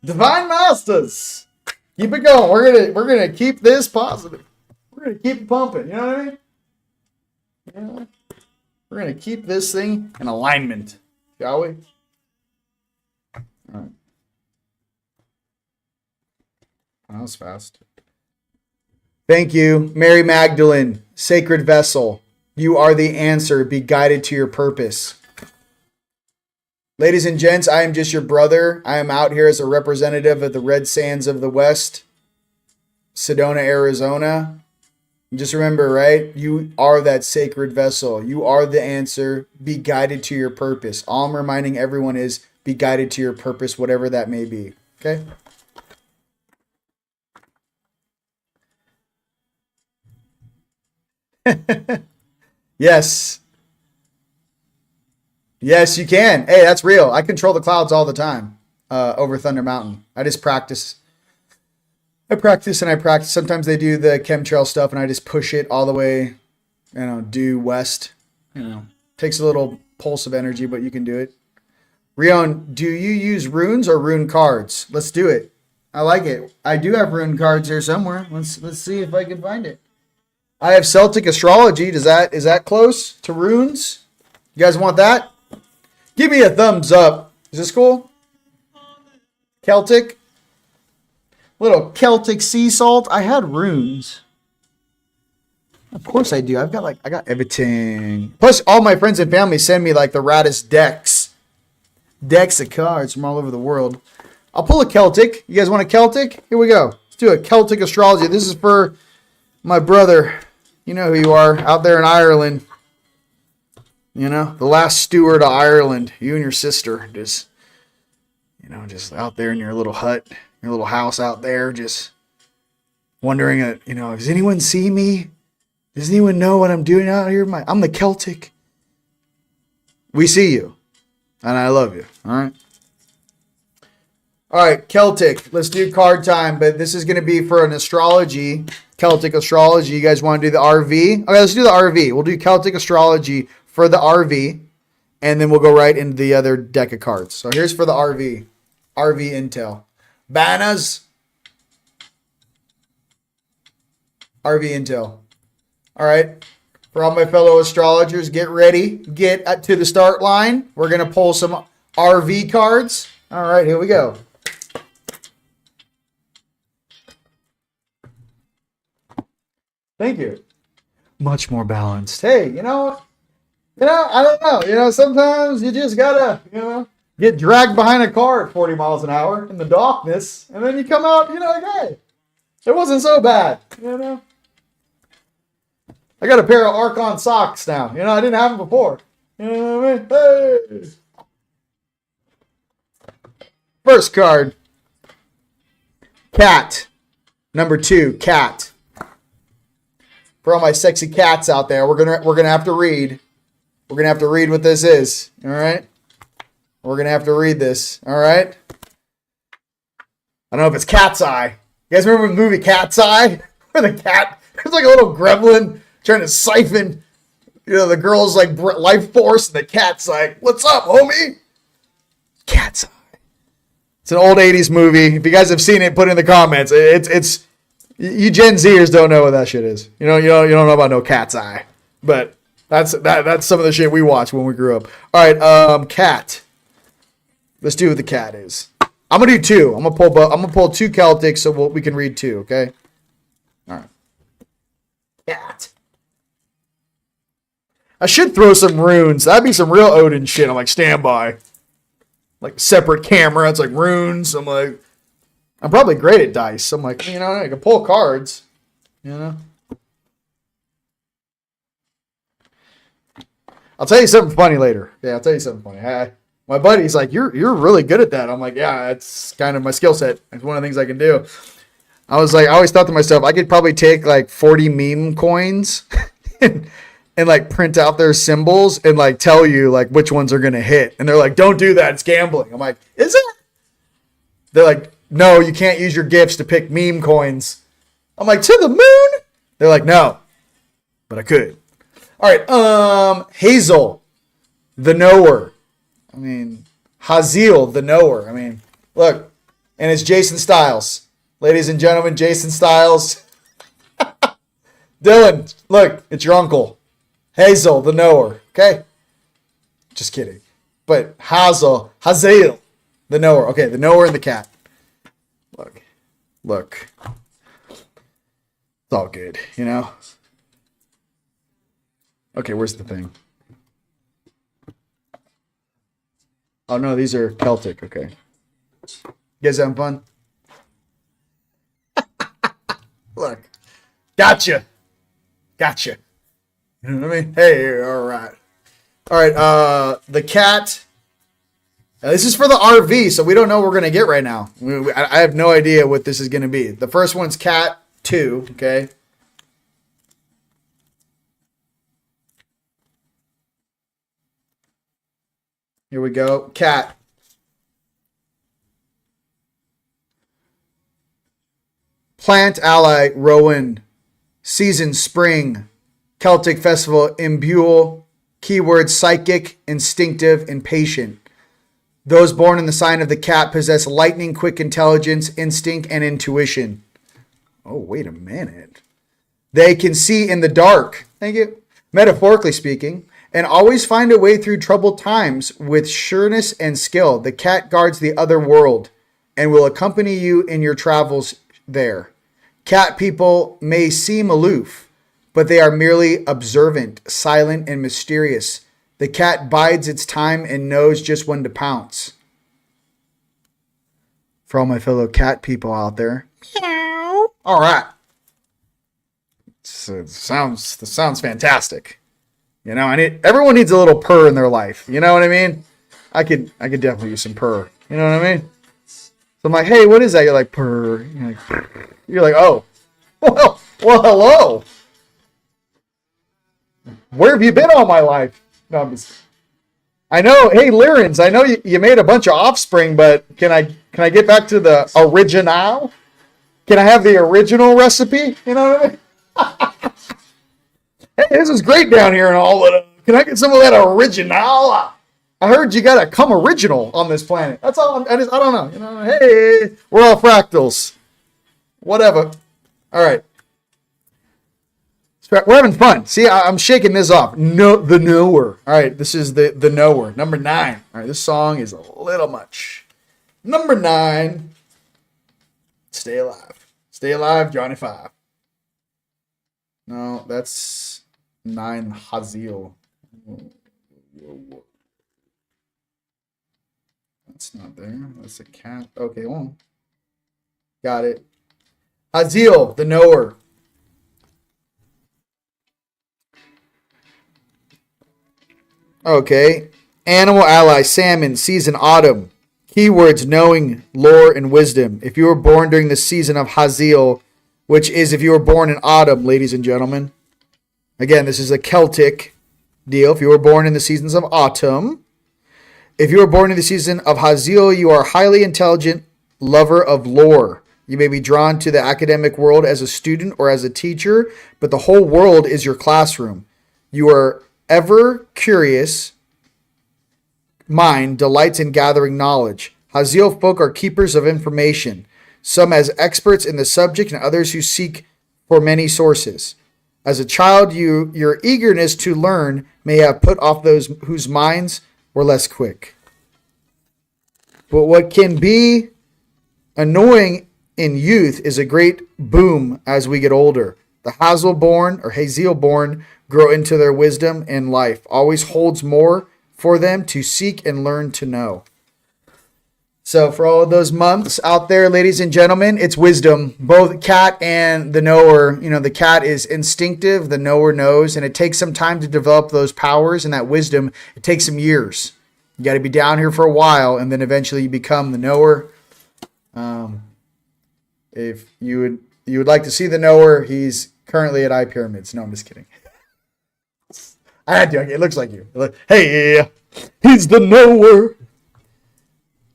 Divine Masters. Keep it going. We're gonna keep this positive. We're gonna keep it pumping. You know what I mean? Yeah. We're going to keep this thing in alignment, shall we? All right. That was fast. Thank you, Mary Magdalene, sacred vessel. You are the answer. Be guided to your purpose. Ladies and gents, I am just your brother. I am out here as a representative of the Red Sands of the West, Sedona, Arizona. Just remember, right? You are that sacred vessel. You are the answer. Be guided to your purpose. All I'm reminding everyone is be guided to your purpose, whatever that may be. Okay? Yes. Yes, you can. Hey, that's real. I control the clouds all the time over Thunder Mountain. I just practice. I practice and I practice. Sometimes they do the chemtrail stuff and I just push it all the way, due west. Takes a little pulse of energy, but you can do it. Rion, do you use runes or rune cards? Let's do it. I like it. I do have rune cards here somewhere. Let's see if I can find it. I have Celtic astrology. Is that close to runes? You guys want that? Give me a thumbs up. Is this cool? Celtic. Little Celtic sea salt. I had runes. Of course I do. I got everything. Plus, all my friends and family send me like the raddest decks. Decks of cards from all over the world. I'll pull a Celtic. You guys want a Celtic? Here we go. Let's do a Celtic astrology. This is for my brother. You know who you are out there in Ireland. The last steward of Ireland. You and your sister just out there in your little hut, your little house out there, just wondering, does anyone see me? Does anyone know what I'm doing out here? I'm the Celtic. We see you, and I love you. All right. All right, Celtic. Let's do card time, but this is going to be for an astrology, Celtic astrology. You guys want to do the RV? Okay, let's do the RV. We'll do Celtic astrology for the RV, and then we'll go right into the other deck of cards. So here's for the RV. RV intel. Bananas. RV intel. All right. For all my fellow astrologers, get ready. Get to the start line. We're going to pull some RV cards. All right, here we go. Thank you. Much more balanced. Hey, I don't know. Sometimes you just gotta, get dragged behind a car at 40 miles an hour in the darkness, and then you come out, like, hey, it wasn't so bad, I got a pair of Archon socks now. I didn't have them before. You know what I mean? Hey. First card. Cat. Number 2, cat. For all my sexy cats out there, we're gonna have to read. We're gonna have to read what this is. All right. We're gonna have to read this. All right. I don't know if it's Cat's Eye. You guys remember the movie Cat's Eye? Where the cat, it's like a little gremlin trying to siphon, the girl's like life force, and the cat's like, "What's up, homie?" Cat's Eye. It's an old 80s movie. If you guys have seen it, put it in the comments. It's you Gen Zers don't know what that shit is. You don't know about no Cat's Eye. But that's some of the shit we watched when we grew up. All right, cat. Let's do what the cat is. I'm gonna do 2. I'm gonna pull 2 Celtics so we can read 2. Okay. All right. Cat. I should throw some runes. That'd be some real Odin shit. I'm like, standby. Like separate camera. It's like runes. I'm probably great at dice. I'm like, I can pull cards. I'll tell you something funny later. Yeah, I'll tell you something funny. My buddy's like, you're really good at that. I'm like, yeah, it's kind of my skill set. It's one of the things I can do. I always thought to myself, I could probably take like 40 meme coins and like print out their symbols and like tell you like which ones are going to hit. And they're like, don't do that. It's gambling. I'm like, is it? They're like, no, you can't use your gifts to pick meme coins. I'm like, to the moon? They're like, no, but I could. All right. Hazel, the knower. Hazel, the knower. Look, and it's Jason Styles. Ladies and gentlemen, Jason Styles. Dylan, look, it's your uncle. Hazel, the knower. Okay? Just kidding. But Hazel, the knower. Okay, the knower and the cat. Look. It's all good, you know? Okay, where's the thing? Oh, no, these are Celtic. Okay. You guys having fun? Look. Gotcha. You know what I mean? Hey, all right. The cat. Now, this is for the RV, so we don't know what we're going to get right now. I have no idea what this is going to be. The first one's cat 2, okay? Here we go. Cat. Plant ally Rowan. Season spring. Celtic festival imbue. Keyword psychic, instinctive, and patient. Those born in the sign of the cat possess lightning quick intelligence, instinct, and intuition. Oh, wait a minute. They can see in the dark. Thank you. Metaphorically speaking. And always find a way through troubled times with sureness and skill. The cat guards the other world and will accompany you in your travels there. Cat people may seem aloof, but they are merely observant, silent, and mysterious. The cat bides its time and knows just when to pounce. For all my fellow cat people out there. Meow. All right. It sounds fantastic. You know, everyone needs a little purr in their life. You know what I mean? I could definitely use some purr. You know what I mean? So I'm like, hey, what is that? You're like, purr. You're like, oh. Well, hello. Where have you been all my life? No, I know, hey, Lyrens, I know you made a bunch of offspring, but can I get back to the original? Can I have the original recipe? You know what I mean? Hey, this is great down here and all. Can I get some of that original? I heard you got to come original on this planet. That's all. I don't know. You know, hey, we're all fractals. Whatever. All right. We're having fun. See, I'm shaking this off. No, the knower. All right, this is the knower. Number 9. All right, this song is a little much. Number 9. Stay alive. Stay alive, Johnny 5. No, that's 9 Haziel. That's not there. That's a cat. Okay, well. Got it. Haziel, the knower. Okay. Animal ally, salmon, season, autumn. Keywords, knowing, lore, and wisdom. If you were born during the season of Haziel, which is if you were born in autumn, ladies and gentlemen. Again, this is a Celtic deal. If you were born in the seasons of autumn. If you were born in the season of Haziel, you are a highly intelligent lover of lore. You may be drawn to the academic world as a student or as a teacher, but the whole world is your classroom. You are ever curious mind delights in gathering knowledge. Haziel folk are keepers of information, some as experts in the subject and others who seek for many sources. As a child, your eagerness to learn may have put off those whose minds were less quick. But what can be annoying in youth is a great boom as we get older. The Haziel-born grow into their wisdom in life. Always holds more for them to seek and learn to know. So for all of those months out there, ladies and gentlemen, it's wisdom. Both cat and the knower. You know, the cat is instinctive, the knower knows, and it takes some time to develop those powers and that wisdom. It takes some years. You got to be down here for a while, and then eventually you become the knower. If you would like to see the knower, he's currently at iPyramids. No, I'm just kidding. I had to. It looks like you. Hey, he's the knower.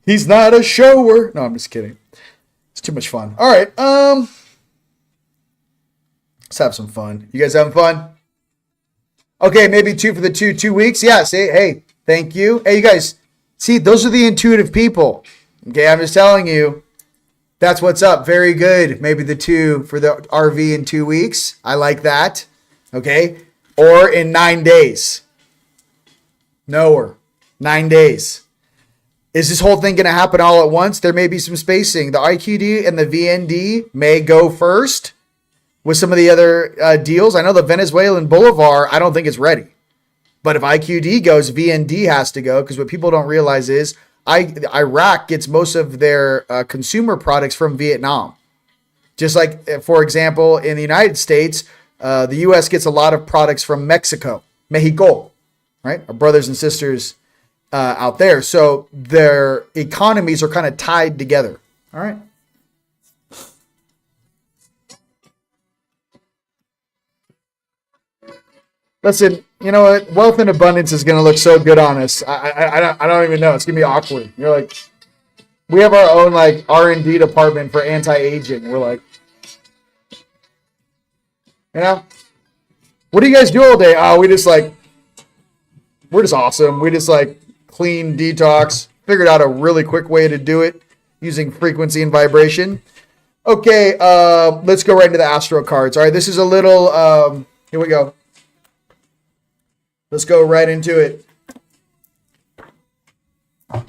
He's not a shower. No, I'm just kidding. It's too much fun. All right. Let's have some fun. You guys having fun? Okay, maybe 2 for the 2 weeks. Yeah, say, hey, thank you. Hey, you guys, see, those are the intuitive people. Okay, I'm just telling you. That's what's up. Very good. Maybe the 2 for the RV in 2 weeks. I like that. Okay. Or in 9 days. Nowhere. 9 days. Is this whole thing going to happen all at once? There may be some spacing. The IQD and the VND may go first with some of the other deals. I know the Venezuelan Bolivar, I don't think it's ready. But if IQD goes, VND has to go, because what people don't realize is Iraq gets most of their consumer products from Vietnam. Just like, for example, in the United States, the U.S. gets a lot of products from Mexico, right? Our brothers and sisters out there. So their economies are kind of tied together. All right. Listen, you know what? Wealth and abundance is going to look so good on us. I don't even know. It's going to be awkward. You're like, we have our own like R&D department for anti-aging. We're like, you know, what do you guys do all day? Oh, we're just awesome. We just like clean, detox, figured out a really quick way to do it using frequency and vibration. Okay, let's go right into the Astro cards. All right, this is a little, here we go. Let's go right into it. If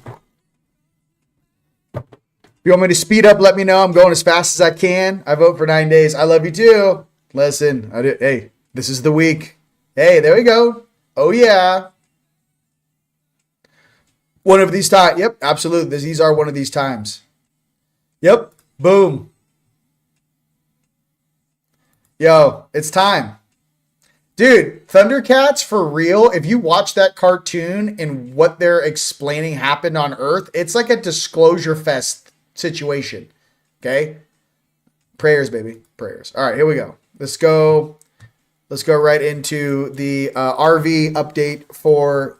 you want me to speed up, let me know. I'm going as fast as I can. I vote for 9 days. I love you too. Listen, hey, this is the week. Hey, there we go. Oh, yeah. One of these times. Yep, absolutely. These are one of these times. Yep. Boom. Yo, it's time. Dude, Thundercats, for real, if you watch that cartoon and what they're explaining happened on Earth, it's like a disclosure fest situation. Okay? Prayers, baby. Prayers. All right, here we go. Let's go right into the RV update for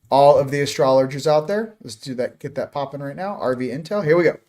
all of the astrologers out there. Let's do that. Get that popping right now. RV Intel. Here we go.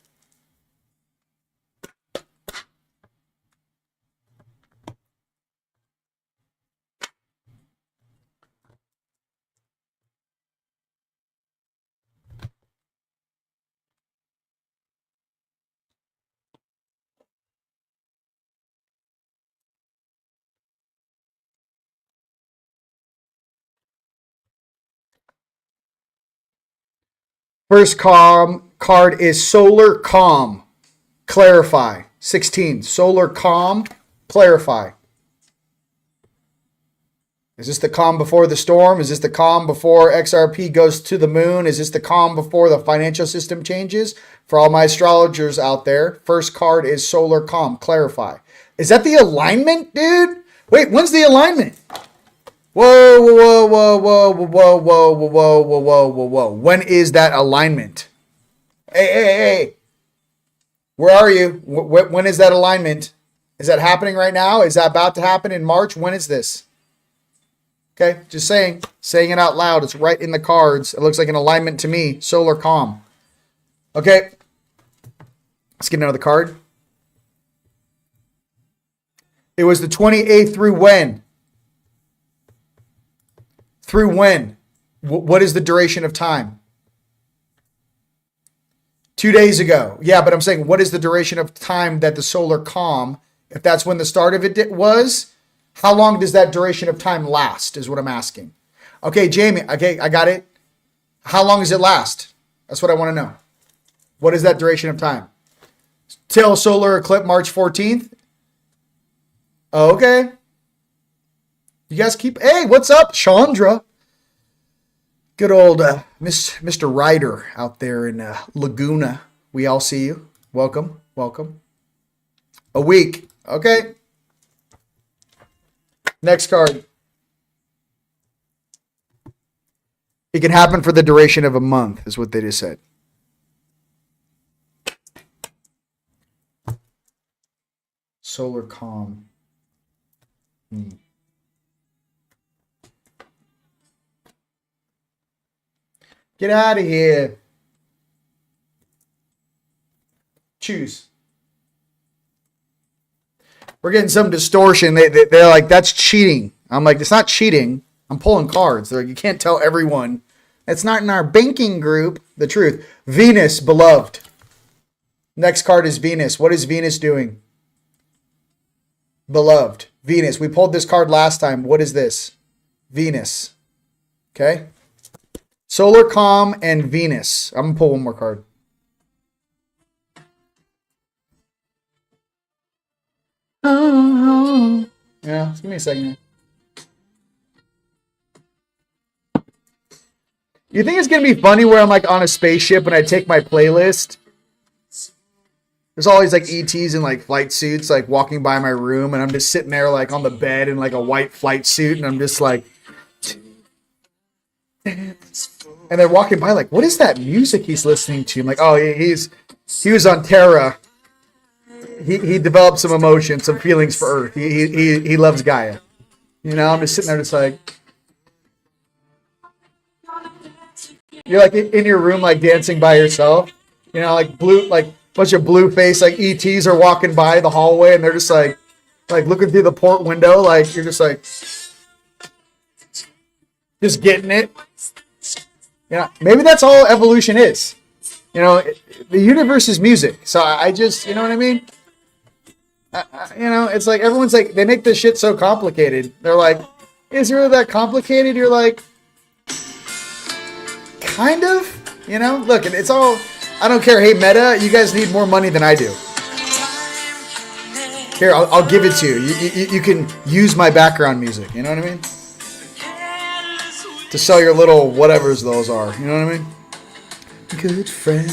First card is Solar Calm. Clarify. 16. Solar Calm. Clarify. Is this the calm before the storm? Is this the calm before XRP goes to the moon? Is this the calm before the financial system changes? For all my astrologers out there, first card is Solar Calm. Clarify. Is that the alignment, dude? Wait, when's the alignment? Whoa, whoa, whoa, whoa, whoa, whoa, whoa, whoa, whoa, whoa, whoa, whoa. When is that alignment? Hey. Where are you? When is that alignment? Is that happening right now? Is that about to happen in March? When is this? Okay, just saying it out loud. It's right in the cards. It looks like an alignment to me. Solar Calm. Okay, let's get another card. It was the 28th through when? Through when? What is the duration of time? 2 days ago. Yeah, but I'm saying, what is the duration of time that the solar calm, if that's when the start of it was, how long does that duration of time last, is what I'm asking. Okay, Jamie, okay, I got it. How long does it last? That's what I want to know. What is that duration of time? Till solar eclipse March 14th? Oh, okay. You guys keep... Hey, what's up, Chandra? Good old Mr. Ryder out there in Laguna. We all see you. Welcome. A week. Okay. Next card. It can happen for the duration of a month, is what they just said. Solar calm. Get out of here. Choose. We're getting some distortion. They're like, that's cheating. I'm like, it's not cheating. I'm pulling cards. They're like, you can't tell everyone. It's not in our banking group. The truth. Venus, beloved. Next card is Venus. What is Venus doing? Beloved. Venus. We pulled this card last time. What is this? Venus. Okay. Solar, Calm, and Venus. I'm going to pull one more card. Yeah, just give me a second. You think it's going to be funny where I'm like on a spaceship and I take my playlist? There's all these like ETs in like flight suits like walking by my room, and I'm just sitting there like on the bed in like a white flight suit, and I'm just like, and they're walking by like, what is that music he's listening to? I'm like, oh, he was on Terra. He developed some emotions, some feelings for Earth. He loves Gaia. You know, I'm just sitting there just like, you're like in your room like dancing by yourself. You know, like bunch of blue face like ETs are walking by the hallway, and they're just like looking through the port window, like you're just like just getting it. Yeah, maybe that's all evolution is. You know, the universe is music. So I just, you know what I mean? You know, it's like everyone's like, they make this shit so complicated. They're like, is it really that complicated? You're like, kind of. You know, look, it's all. I don't care. Hey, Meta, you guys need more money than I do. Here, I'll give it to you. You can use my background music. You know what I mean? To sell your little whatevers those are. You know what I mean? Good friend.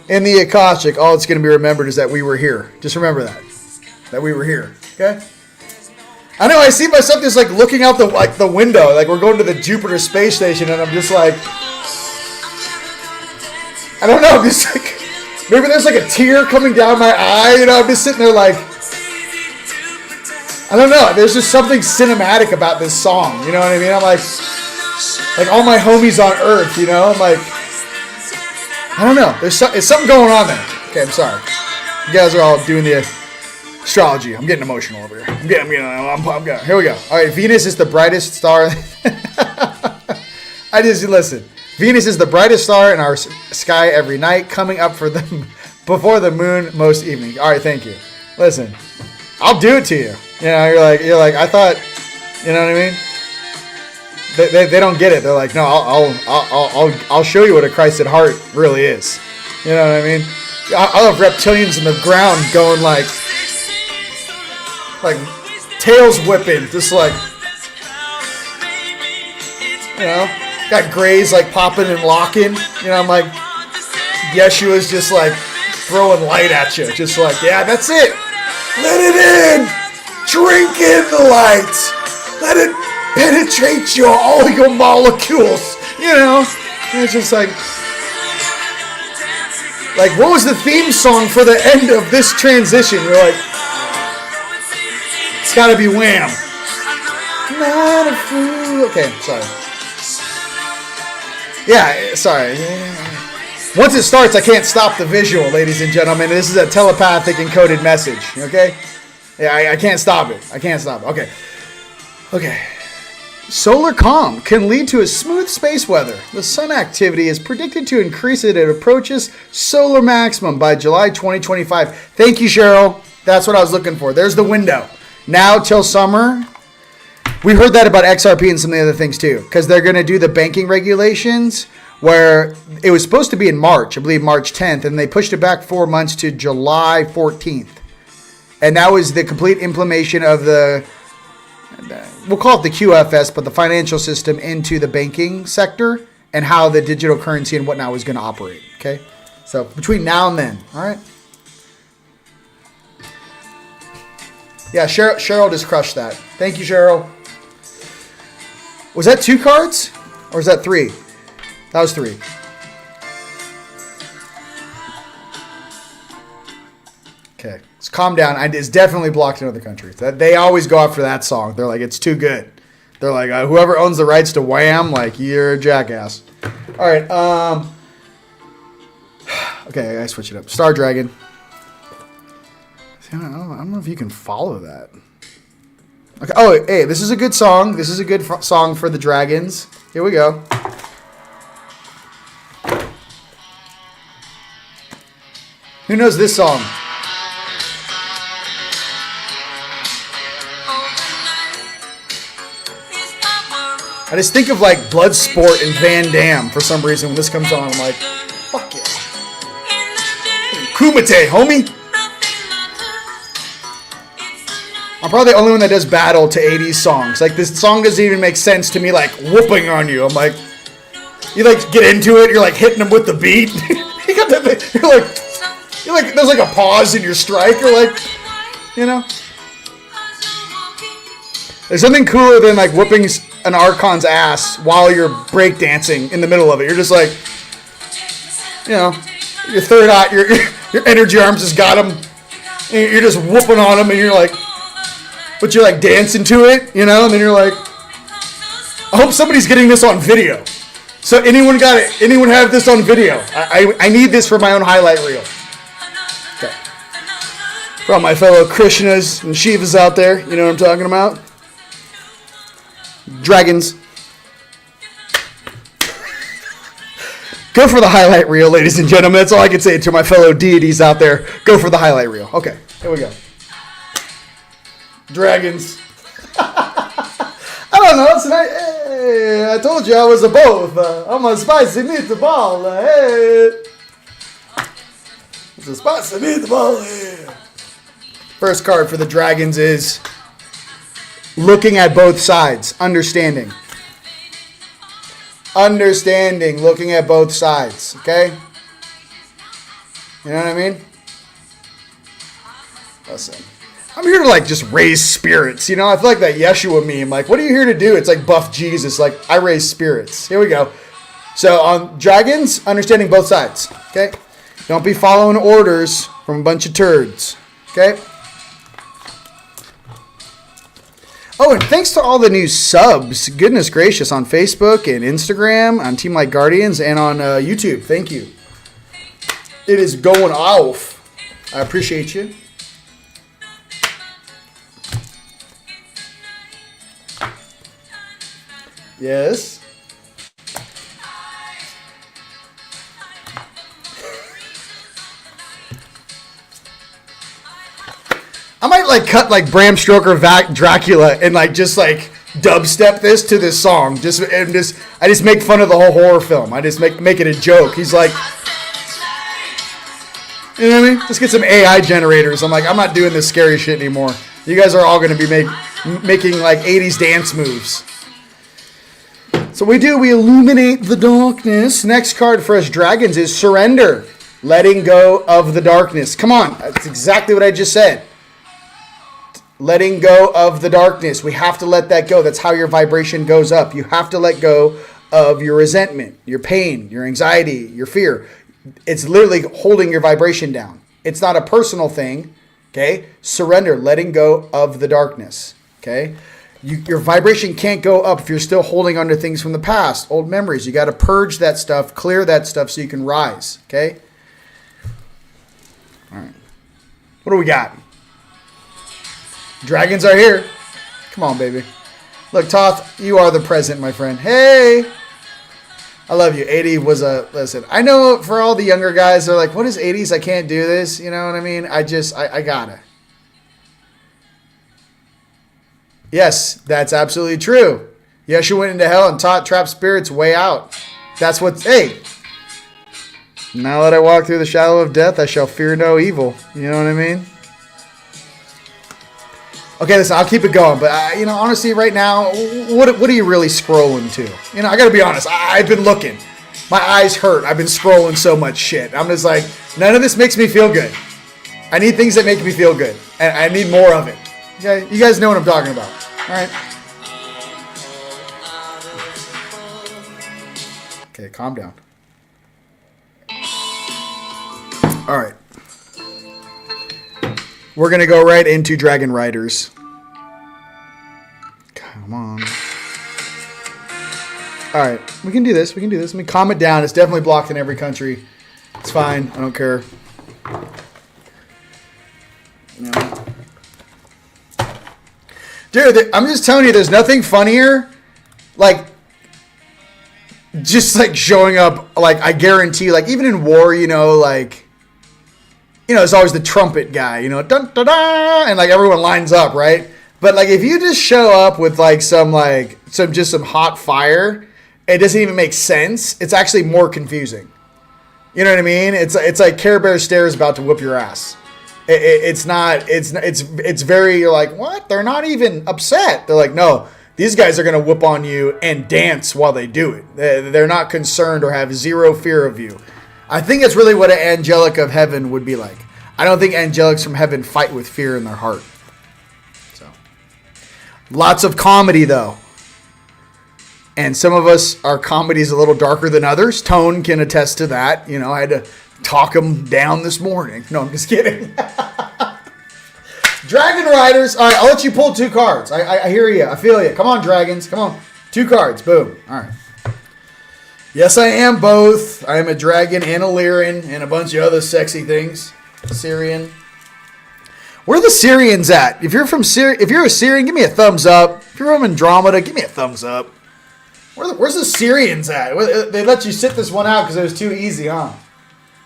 In the Akashic, all it's going to be remembered is that we were here. Just remember that. That we were here. Okay? I know, I see myself just like looking out the window. Like we're going to the Jupiter space station, and I'm just like, I don't know, I'm just like, maybe there's like a tear coming down my eye, you know, I'm just sitting there like, I don't know, there's just something cinematic about this song, you know what I mean? I'm like all my homies on Earth, you know, I'm like, I don't know, there's something going on there. Okay, I'm sorry. You guys are all doing the astrology. I'm getting emotional over here. I'm getting, here we go. All right, Venus is the brightest star. Listen. Venus is the brightest star in our sky every night, coming up before the moon most evenings. All right, thank you. Listen, I'll do it to you. You know, you're like, I thought, you know what I mean? They don't get it. They're like, no, I'll show you what a Christ at heart really is. You know what I mean? I'll have reptilians in the ground going like tails whipping, just like, you know. Got grays like popping and locking. You know, I'm like, Yeshua's just like throwing light at you. Just like, yeah, that's it. Let it in. Drink in the light. Let it penetrate all your molecules. You know? And it's just like, what was the theme song for the end of this transition? You're like, it's gotta be Wham. Not a fool. Okay, sorry. Yeah, sorry. Once it starts, I can't stop the visual, ladies and gentlemen. This is a telepathic encoded message, okay? Yeah, I can't stop it. Okay. Solar calm can lead to a smooth space weather. The sun activity is predicted to increase as it approaches solar maximum by July 2025. Thank you, Cheryl. That's what I was looking for. There's the window. Now till summer. We heard that about XRP and some of the other things too, because they're going to do the banking regulations where it was supposed to be in March, I believe March 10th, and they pushed it back 4 months to July 14th. And that was the complete implementation of we'll call it the QFS, but the financial system into the banking sector and how the digital currency and whatnot was going to operate. Okay. So between now and then, all right. Yeah, Cheryl just crushed that. Thank you, Cheryl. Was that 2 cards? Or was that 3? That was 3. Okay. Let's calm down. It's definitely blocked in other countries. They always go after that song. They're like, it's too good. They're like, whoever owns the rights to Wham, like, you're a jackass. All right. Okay, I gotta switch it up. Star Dragon. See, I don't know if you can follow that. Okay. Oh, hey, this is a good song. This is a good song for the dragons. Here we go. Who knows this song? I just think of like Bloodsport and Van Damme for some reason when this comes on. I'm like, fuck yeah. Kumite, homie. I'm probably the only one that does battle to 80s songs. Like, this song doesn't even make sense to me, like, whooping on you. I'm like, you, like, get into it, you're, like, hitting them with the beat. You got that thing, you're like, there's, like, a pause in your strike. You're like, you know. There's something cooler than, like, whooping an Archon's ass while you're breakdancing in the middle of it. You're just like, you know, your third eye, your energy arms has got him. And you're just whooping on him, and you're like, but you're like dancing to it, you know, and then you're like, I hope somebody's getting this on video. So anyone got it? Anyone have this on video? I need this for my own highlight reel. Okay. For all my fellow Krishnas and Shivas out there, you know what I'm talking about? Dragons. Go for the highlight reel, ladies and gentlemen. That's all I can say to my fellow deities out there. Go for the highlight reel. Okay, here we go. Dragons. I don't know. Tonight, hey, I told you I was a both. I'm a spicy meatball. Hey. It's a spicy meatball. Hey. First card for the Dragons is looking at both sides. Understanding. Understanding. Looking at both sides. Okay? You know what I mean? Listen. I'm here to, like, just raise spirits, you know? I feel like that Yeshua meme. Like, what are you here to do? It's like buff Jesus. Like, I raise spirits. Here we go. So, on Dragons, understanding both sides, okay? Don't be following orders from a bunch of turds, okay? Oh, and thanks to all the new subs. Goodness gracious, on Facebook and Instagram, on Team Like Guardians, and on YouTube. Thank you. It is going off. I appreciate you. Yes. I might like cut like Bram Stoker Dracula and like just like dubstep this to this song. I just make fun of the whole horror film. I just make it a joke. He's like, you know what I mean? Just get some AI generators. I'm like, I'm not doing this scary shit anymore. You guys are all going to be making like 80s dance moves. So we illuminate the darkness. Next card for us Dragons is Surrender. Letting go of the darkness. Come on. That's exactly what I just said. Letting go of the darkness. We have to let that go. That's how your vibration goes up. You have to let go of your resentment, your pain, your anxiety, your fear. It's literally holding your vibration down. It's not a personal thing. Okay? Surrender. Letting go of the darkness. Okay? Your vibration can't go up if you're still holding on to things from the past, old memories. You got to purge that stuff, clear that stuff so you can rise, okay? All right. What do we got? Dragons are here. Come on, baby. Look, Toth, you are the present, my friend. Hey! I love you. 80 was listen, I know for all the younger guys, they're like, what is 80s? I can't do this. You know what I mean? I gotta. Yes, that's absolutely true. Yeshua went into hell and taught trapped spirits way out. That's what, hey. Now that I walk through the shadow of death, I shall fear no evil. You know what I mean? Okay, listen, I'll keep it going. But, honestly, right now, what are you really scrolling to? You know, I got to be honest. I've been looking. My eyes hurt. I've been scrolling so much shit. I'm just like, none of this makes me feel good. I need things that make me feel good. And I need more of it. Okay, you guys know what I'm talking about. All right. Okay, calm down. All right. We're going to go right into Dragon Riders. Come on. All right. We can do this. Let me calm it down. It's definitely blocked in every country. It's fine. I don't care. No. Dude, I'm just telling you, there's nothing funnier, like, just, like, showing up, like, I guarantee, like, even in war, like, there's always the trumpet guy, dun, dun, dun, and, like, everyone lines up, right? But like if you just show up with some hot fire, it doesn't even make sense. It's actually more confusing. You know what I mean? It's like Care Bear Stairs about to whoop your ass. It's very, you're like, what? They're not even upset. They're like, no, these guys are going to whoop on you and dance while they do it. They're not concerned or have zero fear of you. I think it's really what an angelic of heaven would be like. I don't think angelics from heaven fight with fear in their heart. So, lots of comedy though. And some of us, our comedy is a little darker than others. Tone can attest to that. You know, I had to talk him down this morning. No, I'm just kidding. Dragon Riders. All right, I'll let you pull 2 cards. I hear you. I feel you. Come on, Dragons. Come on. 2 cards. Boom. All right. Yes, I am both. I am a dragon and a Lyran and a bunch of other sexy things. Syrian. Where are the Syrians at? If you're a Syrian, give me a thumbs up. If you're from Andromeda, give me a thumbs up. Where's the Syrians at? They let you sit this one out because it was too easy, huh?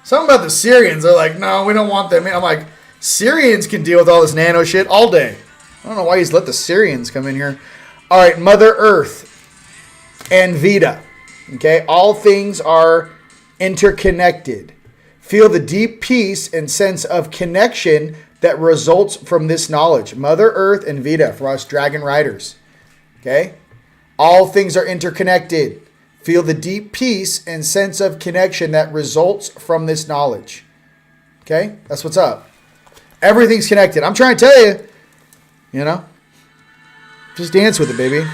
Something about the Syrians. They're like, no, we don't want them. I'm like, Syrians can deal with all this nano shit all day. I don't know why he's let the Syrians come in here. All right, Mother Earth and Vita. Okay, all things are interconnected. Feel the deep peace and sense of connection that results from this knowledge. Mother Earth and Vita for us Dragon Riders. Okay? All things are interconnected. Feel the deep peace and sense of connection that results from this knowledge. Okay? That's what's up. Everything's connected. I'm trying to tell you, you know, just dance with it, baby.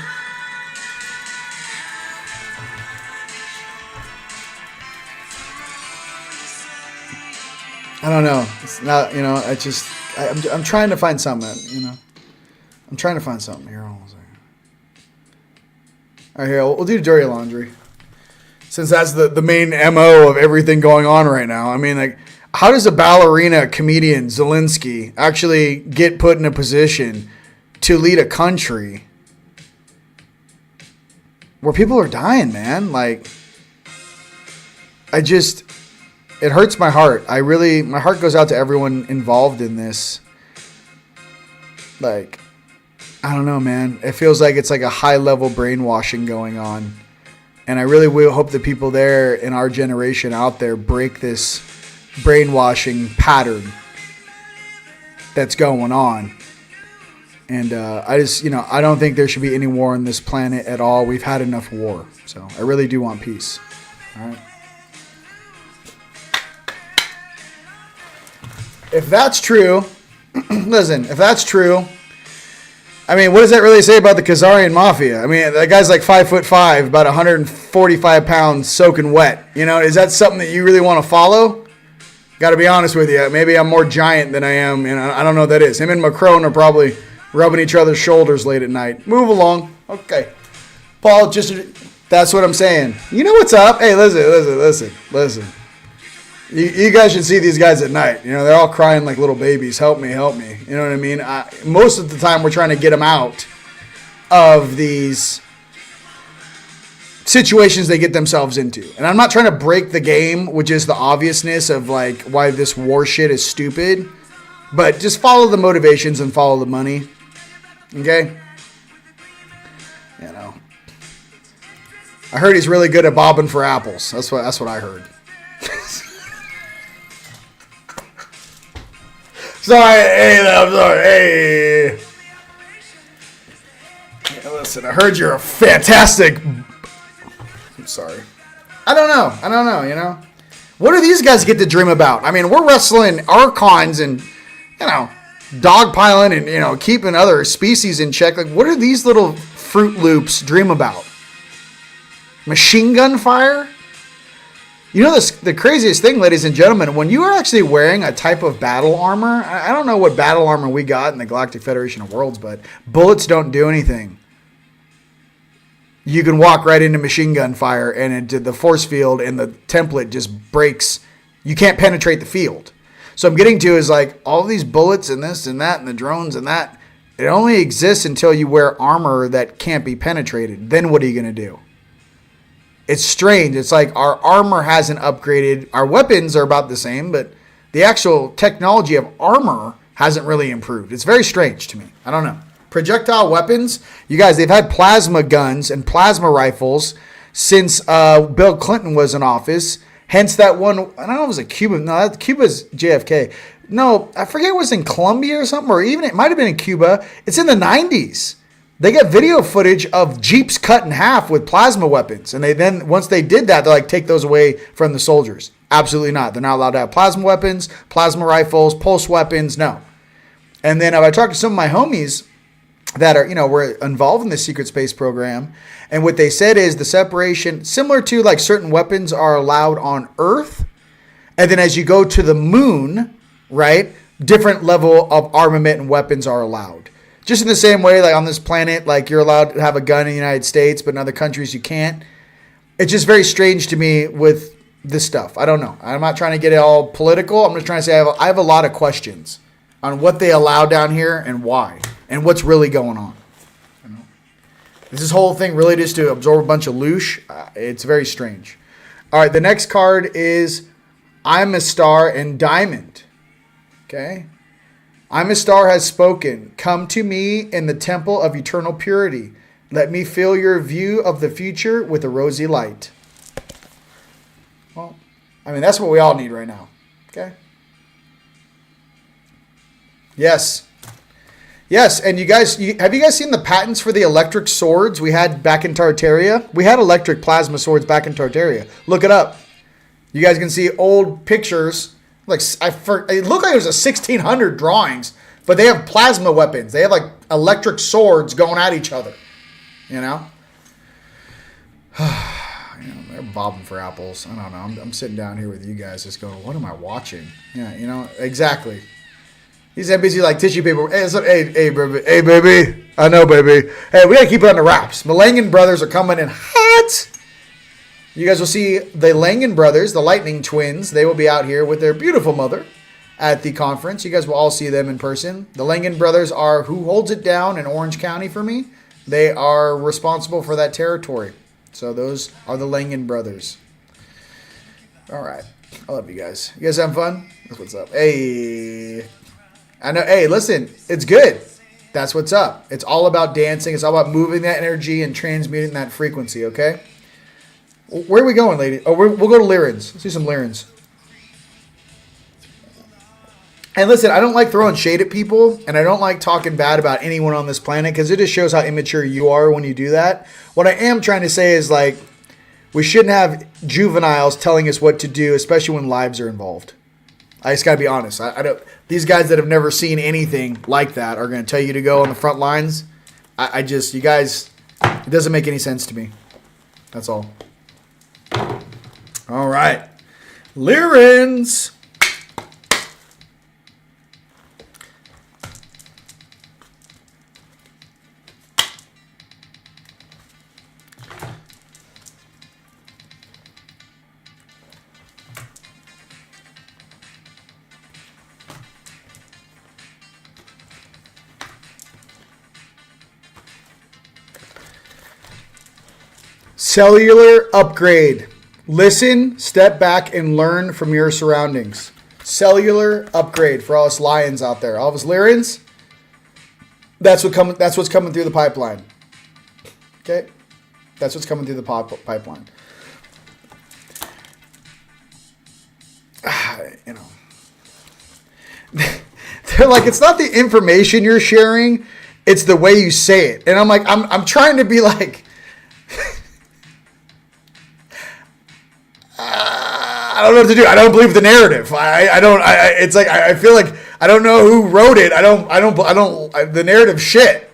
I don't know. It's not, you know, I'm trying to find something, you know. I'm trying to find something here. Hold on a second. All right, here, we'll do dirty laundry. Since that's the main MO of everything going on right now. I mean, like, how does a ballerina comedian, Zelensky, actually get put in a position to lead a country where people are dying, man? Like, it hurts my heart. My heart goes out to everyone involved in this. Like, I don't know, man. It feels like it's like a high-level brainwashing going on. And I really will hope the people there in our generation out there break this brainwashing pattern that's going on. And I don't think there should be any war on this planet at all. We've had enough war. So I really do want peace. All right. If that's true, listen, if that's true, I mean, what does that really say about the Khazarian Mafia? I mean, that guy's like 5'5", about 145 pounds, soaking wet. You know, is that something that you really want to follow? Got to be honest with you. Maybe I'm more giant than I am. You know, I don't know what that is. Him and Macron are probably rubbing each other's shoulders late at night. Move along. Okay. Paul, that's what I'm saying. You know what's up? Hey, listen. You guys should see these guys at night. You know, they're all crying like little babies. Help me. You know what I mean? Most of the time, we're trying to get them out of these situations they get themselves into. And I'm not trying to break the game, which is the obviousness of like why this war shit is stupid. But just follow the motivations and follow the money. Okay? You know. I heard he's really good at bobbing for apples. That's what I heard. I'm sorry. Hey. Yeah, listen, I heard you're a fantastic. I'm sorry. I don't know, you know. What do these guys get to dream about? I mean, we're wrestling archons and, you know, dogpiling and, you know, keeping other species in check. Like, what do these little Fruit Loops dream about? Machine gun fire? You know, the craziest thing, ladies and gentlemen, when you are actually wearing a type of battle armor, I don't know what battle armor we got in the Galactic Federation of Worlds, but bullets don't do anything. You can walk right into machine gun fire, and the force field and the template just breaks. You can't penetrate the field. So I'm getting to is like all these bullets and this and that and the drones and that, it only exists until you wear armor that can't be penetrated. Then what are you going to do? It's strange. It's like our armor hasn't upgraded. Our weapons are about the same, but the actual technology of armor hasn't really improved. It's very strange to me. I don't know. projectile weapons. You guys, they've had plasma guns and plasma rifles since Bill Clinton was in office. Hence that one, I don't know if it was a Cuba. No, Cuba's JFK. No, I forget it was in Colombia or something, or even it might have been in Cuba. It's in the 90s. They got video footage of Jeeps cut in half with plasma weapons. And they then, once they did that, they're like, take those away from the soldiers. Absolutely not. They're not allowed to have plasma weapons, plasma rifles, pulse weapons. No. And then I talked to some of my homies that are, were involved in the secret space program. And what they said is the separation, similar to like certain weapons are allowed on Earth. And then as you go to the moon, right, different level of armament and weapons are allowed. Just in the same way, like on this planet, like you're allowed to have a gun in the United States, but in other countries you can't. It's just very strange to me with this stuff. I don't know. I'm not trying to get it all political. I'm just trying to say I have a lot of questions on what they allow down here and why and what's really going on. Is this whole thing really just to absorb a bunch of loosh? It's very strange. All right, the next card is I'm a Star and Diamond. Okay. I'm a Star has spoken. Come to me in the temple of eternal purity. Let me fill your view of the future with a rosy light. Well, I mean, that's what we all need right now. Okay? Yes. Yes, and have you guys seen the patents for the electric swords we had back in Tartaria? We had electric plasma swords back in Tartaria. Look it up. You guys can see old pictures. Like it looked like it was a 1600 drawings, but they have plasma weapons. They have like electric swords going at each other. They're bobbing for apples. I don't know. I'm sitting down here with you guys, just going, "What am I watching?" Yeah, exactly. He's that busy like tissue paper. Hey, baby. I know, baby. Hey, we gotta keep it under wraps. Malangan brothers are coming in hot. You guys will see the Langan brothers, the Lightning Twins. They will be out here with their beautiful mother at the conference. You guys will all see them in person. The Langan brothers are who holds it down in Orange County for me. They are responsible for that territory. So those are the Langan brothers. All right. I love you guys. You guys having fun? That's what's up. Hey. I know. Hey, listen. It's good. That's what's up. It's all about dancing. It's all about moving that energy and transmuting that frequency, okay? Where are we going, lady? Oh, we'll go to Lyrans. Let's see some Lyrans. And listen, I don't like throwing shade at people, and I don't like talking bad about anyone on this planet, because it just shows how immature you are when you do that. What I am trying to say is, like, we shouldn't have juveniles telling us what to do, especially when lives are involved. I just got to be honest. I don't. These guys that have never seen anything like that are going to tell you to go on the front lines. You guys, it doesn't make any sense to me. That's all. All right. Lyrans. Cellular upgrade. Listen, step back, and learn from your surroundings. Cellular upgrade for all us lions out there. All of us Lyrians, that's what's coming through the pipeline. Okay? That's what's coming through the pipeline. They're like, it's not the information you're sharing, it's the way you say it. And I'm like, I'm trying to be like, I don't know what to do. I don't believe the narrative. It's like I feel like I don't know who wrote it. The narrative shit.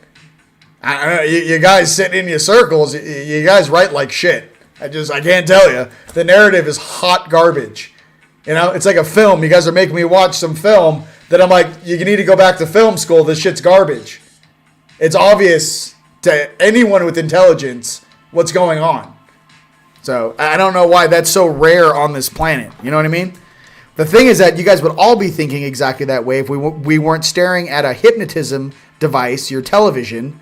You guys sitting in your circles. You guys write like shit. I can't tell you. The narrative is hot garbage. It's like a film. You guys are making me watch some film that I'm like, you need to go back to film school. This shit's garbage. It's obvious to anyone with intelligence what's going on. So I don't know why that's so rare on this planet. You know what I mean? The thing is that you guys would all be thinking exactly that way if we weren't staring at a hypnotism device, your television,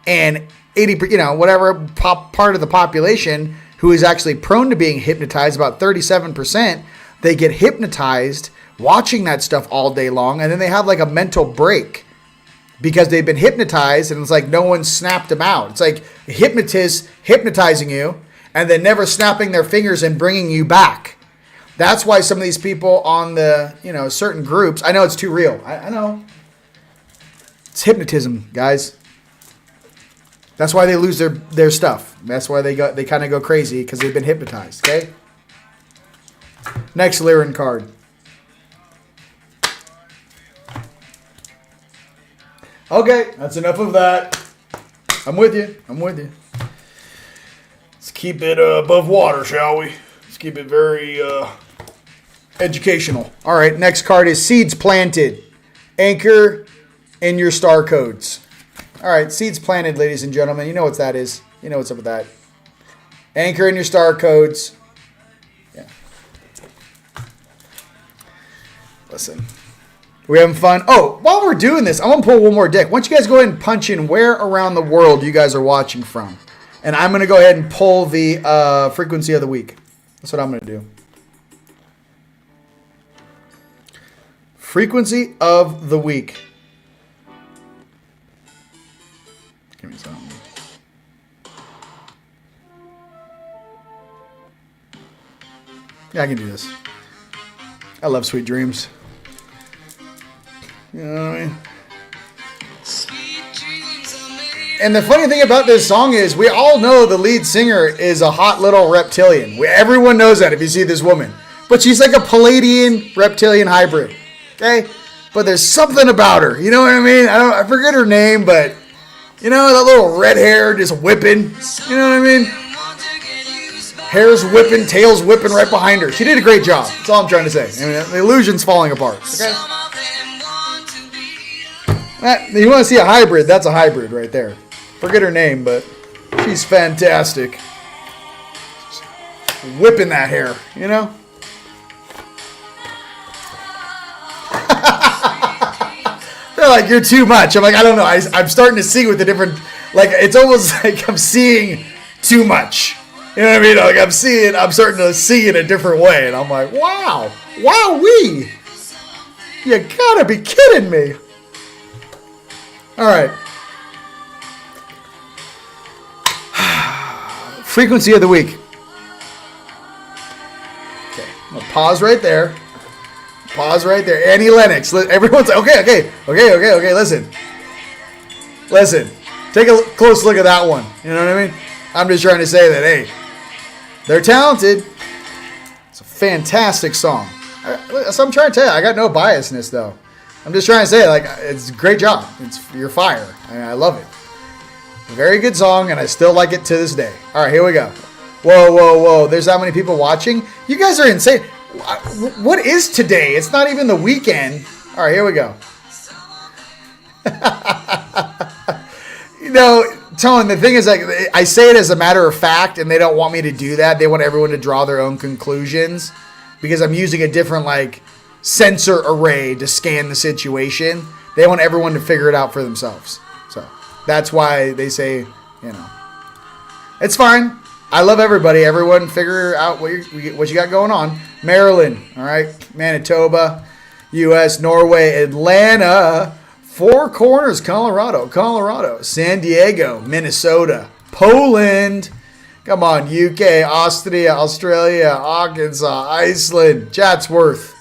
and 80%, whatever part of the population who is actually prone to being hypnotized, about 37%, they get hypnotized watching that stuff all day long, and then they have like a mental break. because they've been hypnotized, and it's like no one snapped them out. It's like a hypnotist hypnotizing you and then never snapping their fingers and bringing you back. That's why some of these people on the, certain groups, I know it's too real. I know. It's hypnotism, guys. That's why they lose their stuff. That's why they kind of go crazy, because they've been hypnotized, okay? Next Lyran card. Okay, that's enough of that. I'm with you. Let's keep it above water, shall we? Let's keep it very educational. All right, next card is Seeds Planted. Anchor in your star codes. All right, Seeds Planted, ladies and gentlemen. You know what that is. You know what's up with that. Anchor in your star codes. Yeah. Listen. We having fun? Oh, while we're doing this, I'm going to pull one more deck. Why don't you guys go ahead and punch in where around the world you guys are watching from. And I'm going to go ahead and pull the frequency of the week. That's what I'm going to do. Frequency of the week. Give me something. Yeah, I can do this. I love Sweet Dreams. You know what I mean? And the funny thing about this song is we all know the lead singer is a hot little reptilian. Everyone knows that if you see this woman. But she's like a Palladian reptilian hybrid. Okay? But there's something about her. You know what I mean? I forget her name, but that little red hair just whipping. You know what I mean? Hair's whipping, tail's whipping right behind her. She did a great job. That's all I'm trying to say. I mean, the illusion's falling apart. Okay? You want to see a hybrid? That's a hybrid right there. Forget her name, but she's fantastic. Whipping that hair, They're like, you're too much. I'm like, I don't know. I'm starting to see with a different, it's almost like I'm seeing too much. You know what I mean? Like I'm starting to see it a different way. And I'm like, wow. Wowee. You gotta be kidding me. All right. Frequency of the week. Okay. I'm going to pause right there. Annie Lennox. Everyone's okay. Listen. Take a close look at that one. You know what I mean? I'm just trying to say that, hey, they're talented. It's a fantastic song. So I'm trying to tell you, I got no biasness, though. I'm just trying to say, it's a great job. You're fire. I love it. Very good song, and I still like it to this day. All right, here we go. Whoa. There's that many people watching? You guys are insane. What is today? It's not even the weekend. All right, here we go. Tone, the thing is, I say it as a matter of fact, and they don't want me to do that. They want everyone to draw their own conclusions because I'm using a different, sensor array to scan the situation. They want everyone to figure it out for themselves. So that's why they say, it's fine. I love everybody. Everyone figure out what you got going on. Maryland, all right, Manitoba, U.S., Norway, Atlanta, Four Corners, Colorado, San Diego, Minnesota, Poland, come on, UK, Austria, Australia, Arkansas, Iceland, Chatsworth,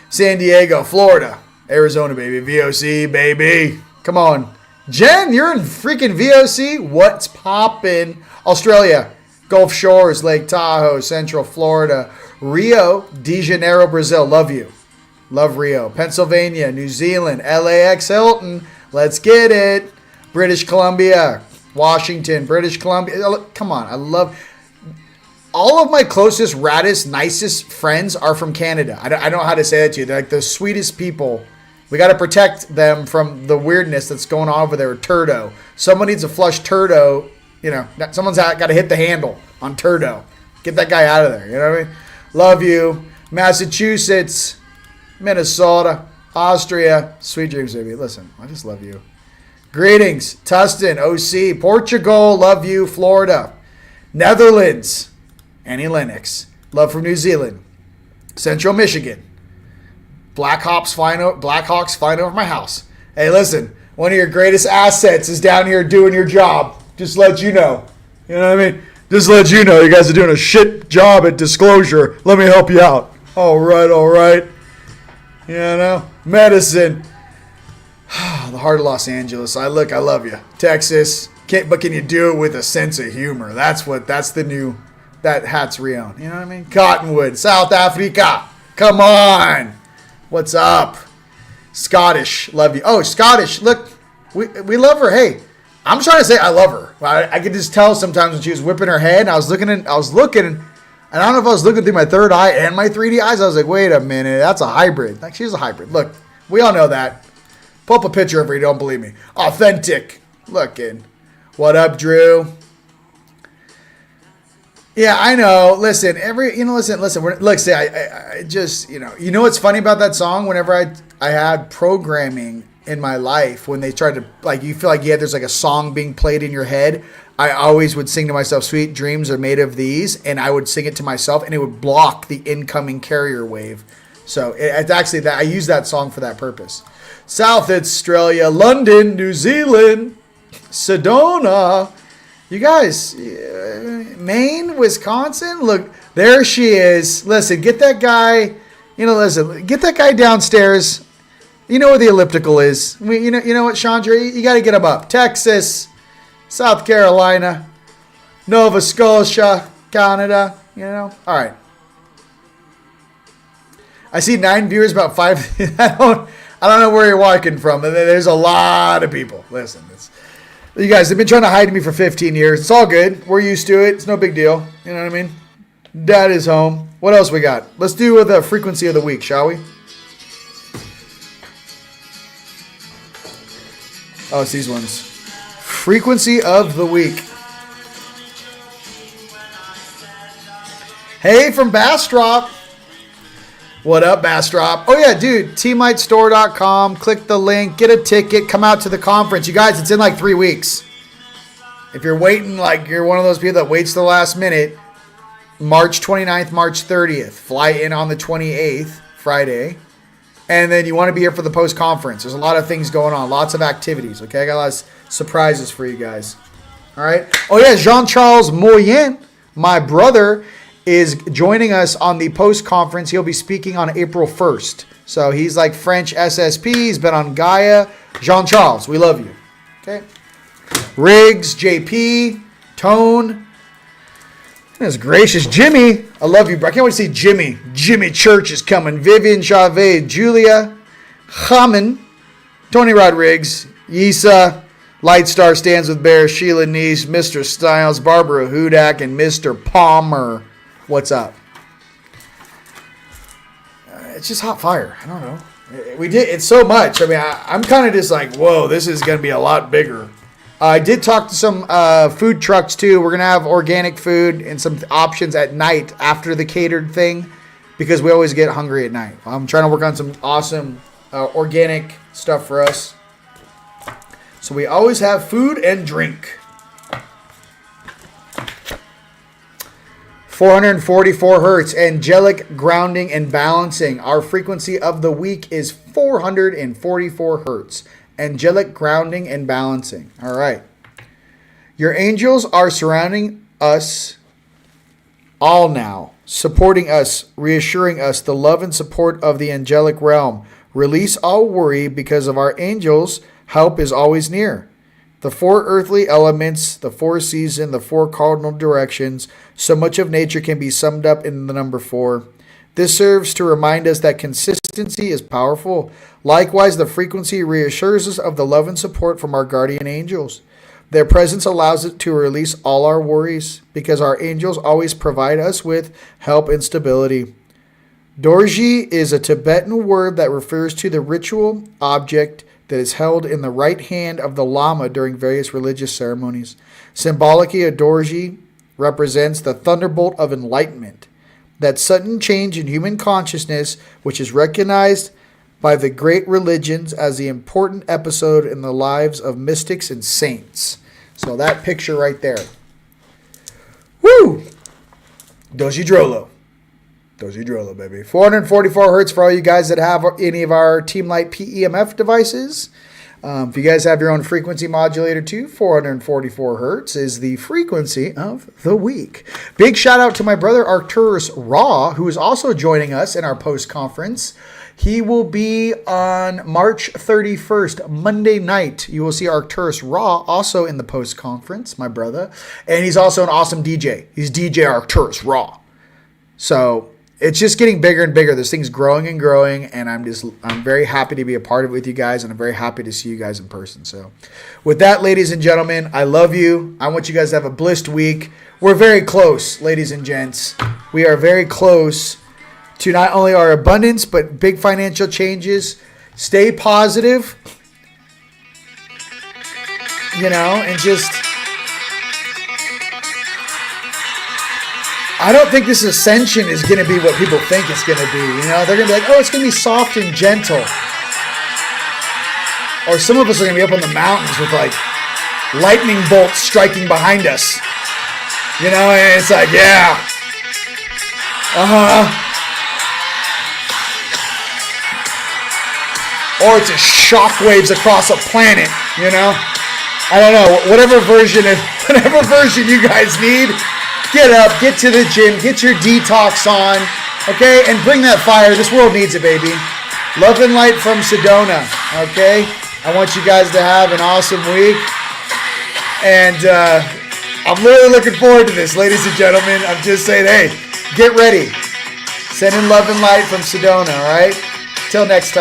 San Diego, Florida, Arizona, baby. VOC, baby. Come on. Jen, you're in freaking VOC? What's poppin'? Australia, Gulf Shores, Lake Tahoe, Central Florida, Rio de Janeiro, Brazil. Love you. Love Rio. Pennsylvania, New Zealand, LAX Hilton. Let's get it. British Columbia, Washington, British Columbia. Come on. I love... All of my closest, raddest, nicest friends are from Canada. I don't know how to say that to you. They're like the sweetest people. We got to protect them from the weirdness that's going on over there with Turdo. Someone needs to flush Turdo. Someone's got to hit the handle on Turdo. Get that guy out of there. You know what I mean? Love you. Massachusetts, Minnesota, Austria. Sweet dreams, baby. Listen, I just love you. Greetings. Tustin, OC, Portugal. Love you. Florida. Netherlands. Annie Lennox. Love from New Zealand. Central Michigan. Blackhawks flying over my house. Hey, listen. One of your greatest assets is down here doing your job. Just let you know. You know what I mean? Just let you know you guys are doing a shit job at disclosure. Let me help you out. All right. You know, medicine. The heart of Los Angeles. I love you. Texas. But can you do it with a sense of humor? That's the new, that hat's Rion. You know what I mean? Cottonwood, South Africa. Come on. What's up? Scottish. Love you. Oh, Scottish. Look, we love her. Hey, I'm trying to say I love her. I could just tell sometimes when she was whipping her head, and I was looking, and I don't know if I was looking through my third eye and my 3D eyes. I was like, wait a minute, that's a hybrid. Like, she's a hybrid. Look, we all know that. Pull up a picture of her, you don't believe me. Authentic looking. What up, Drew? Yeah, I know. Listen, listen. Look, say, I just, you know what's funny about that song? Whenever I had programming in my life, when they tried to, like, you feel like, yeah, there's like a song being played in your head, I always would sing to myself, "Sweet dreams are made of these," and I would sing it to myself, and it would block the incoming carrier wave. So it's actually that I use that song for that purpose. South Australia, London, New Zealand, Sedona. You guys, Maine, Wisconsin. Look, there she is. Listen, get that guy. Get that guy downstairs. You know where the elliptical is. You know what, Chandra? You got to get him up. Texas, South Carolina, Nova Scotia, Canada. All right. I see 9 viewers, about 5. I don't know where you're walking from. There's a lot of people. Listen, you guys have been trying to hide me for 15 years. It's all good. We're used to it. It's no big deal. You know what I mean? Dad is home. What else we got? Let's do the frequency of the week, shall we? Oh, it's these ones. Frequency of the week. Hey, from Bastrop. What up, Bastrop? Oh, yeah, dude. teamlightstore.com. Click the link. Get a ticket. Come out to the conference. You guys, it's in like 3 weeks. If you're waiting, like you're one of those people that waits to the last minute, March 29th, March 30th. Fly in on the 28th, Friday. And then you want to be here for the post-conference. There's a lot of things going on. Lots of activities, okay? I got a lot of surprises for you guys. All right? Oh, yeah, Jean-Charles Moyen, my brother, is joining us on the post-conference. He'll be speaking on April 1st. So he's like French SSP. He's been on Gaia. Jean-Charles, we love you. Okay? Riggs, JP, Tone. Goodness gracious. Jimmy, I love you, bro. I can't wait to see Jimmy. Jimmy Church is coming. Vivian Chavez, Julia, Haman, Tony Rodriguez, Yisa, Lightstar Stands with Bear, Sheila Neese, Mr. Styles, Barbara Hudak, and Mr. Palmer. What's up? It's just hot fire. I don't know. It's so much. I mean, I'm kind of just like, whoa, this is going to be a lot bigger. I did talk to some food trucks, too. We're going to have organic food and some options at night after the catered thing because we always get hungry at night. I'm trying to work on some awesome organic stuff for us. So we always have food and drink. 444 hertz, angelic grounding and balancing. Our frequency of the week is 444 hertz. Angelic grounding and balancing. All right. Your angels are surrounding us all now, supporting us, reassuring us the love and support of the angelic realm. Release all worry because of our angels. Help is always near. The 4 earthly elements, the 4 seasons, the 4 cardinal directions. So much of nature can be summed up in the number 4. This serves to remind us that consistency is powerful. Likewise, the frequency reassures us of the love and support from our guardian angels. Their presence allows us to release all our worries because our angels always provide us with help and stability. Dorji is a Tibetan word that refers to the ritual object that is held in the right hand of the Lama during various religious ceremonies. Symbolically, a Dorji represents the thunderbolt of enlightenment, that sudden change in human consciousness, which is recognized by the great religions as the important episode in the lives of mystics and saints. So that picture right there. Woo! Doji Drolo. Doji Drolo, baby. 444 hertz for all you guys that have any of our Team Light PEMF devices. If you guys have your own frequency modulator too, 444 hertz is the frequency of the week. Big shout out to my brother Arcturus Raw, who is also joining us in our post-conference. He will be on March 31st, Monday night. You will see Arcturus Raw also in the post-conference, my brother. And he's also an awesome DJ. He's DJ Arcturus Raw. So it's just getting bigger and bigger. This thing's growing and growing, and I'm very happy to be a part of it with you guys, and I'm very happy to see you guys in person. So with that, ladies and gentlemen, I love you. I want you guys to have a blessed week. We're very close, ladies and gents. We are very close to not only our abundance, but big financial changes. Stay positive, and just, I don't think this ascension is going to be what people think it's going to be. They're going to be like, oh, it's going to be soft and gentle. Or some of us are going to be up on the mountains with like lightning bolts striking behind us. And it's like, yeah. Or it's just shockwaves across a planet, I don't know. Whatever version you guys need, get up, get to the gym, get your detox on, okay? And bring that fire. This world needs it, baby. Love and light from Sedona, okay? I want you guys to have an awesome week. And I'm really looking forward to this, ladies and gentlemen. I'm just saying, hey, get ready. Sending love and light from Sedona, all right? Till next time.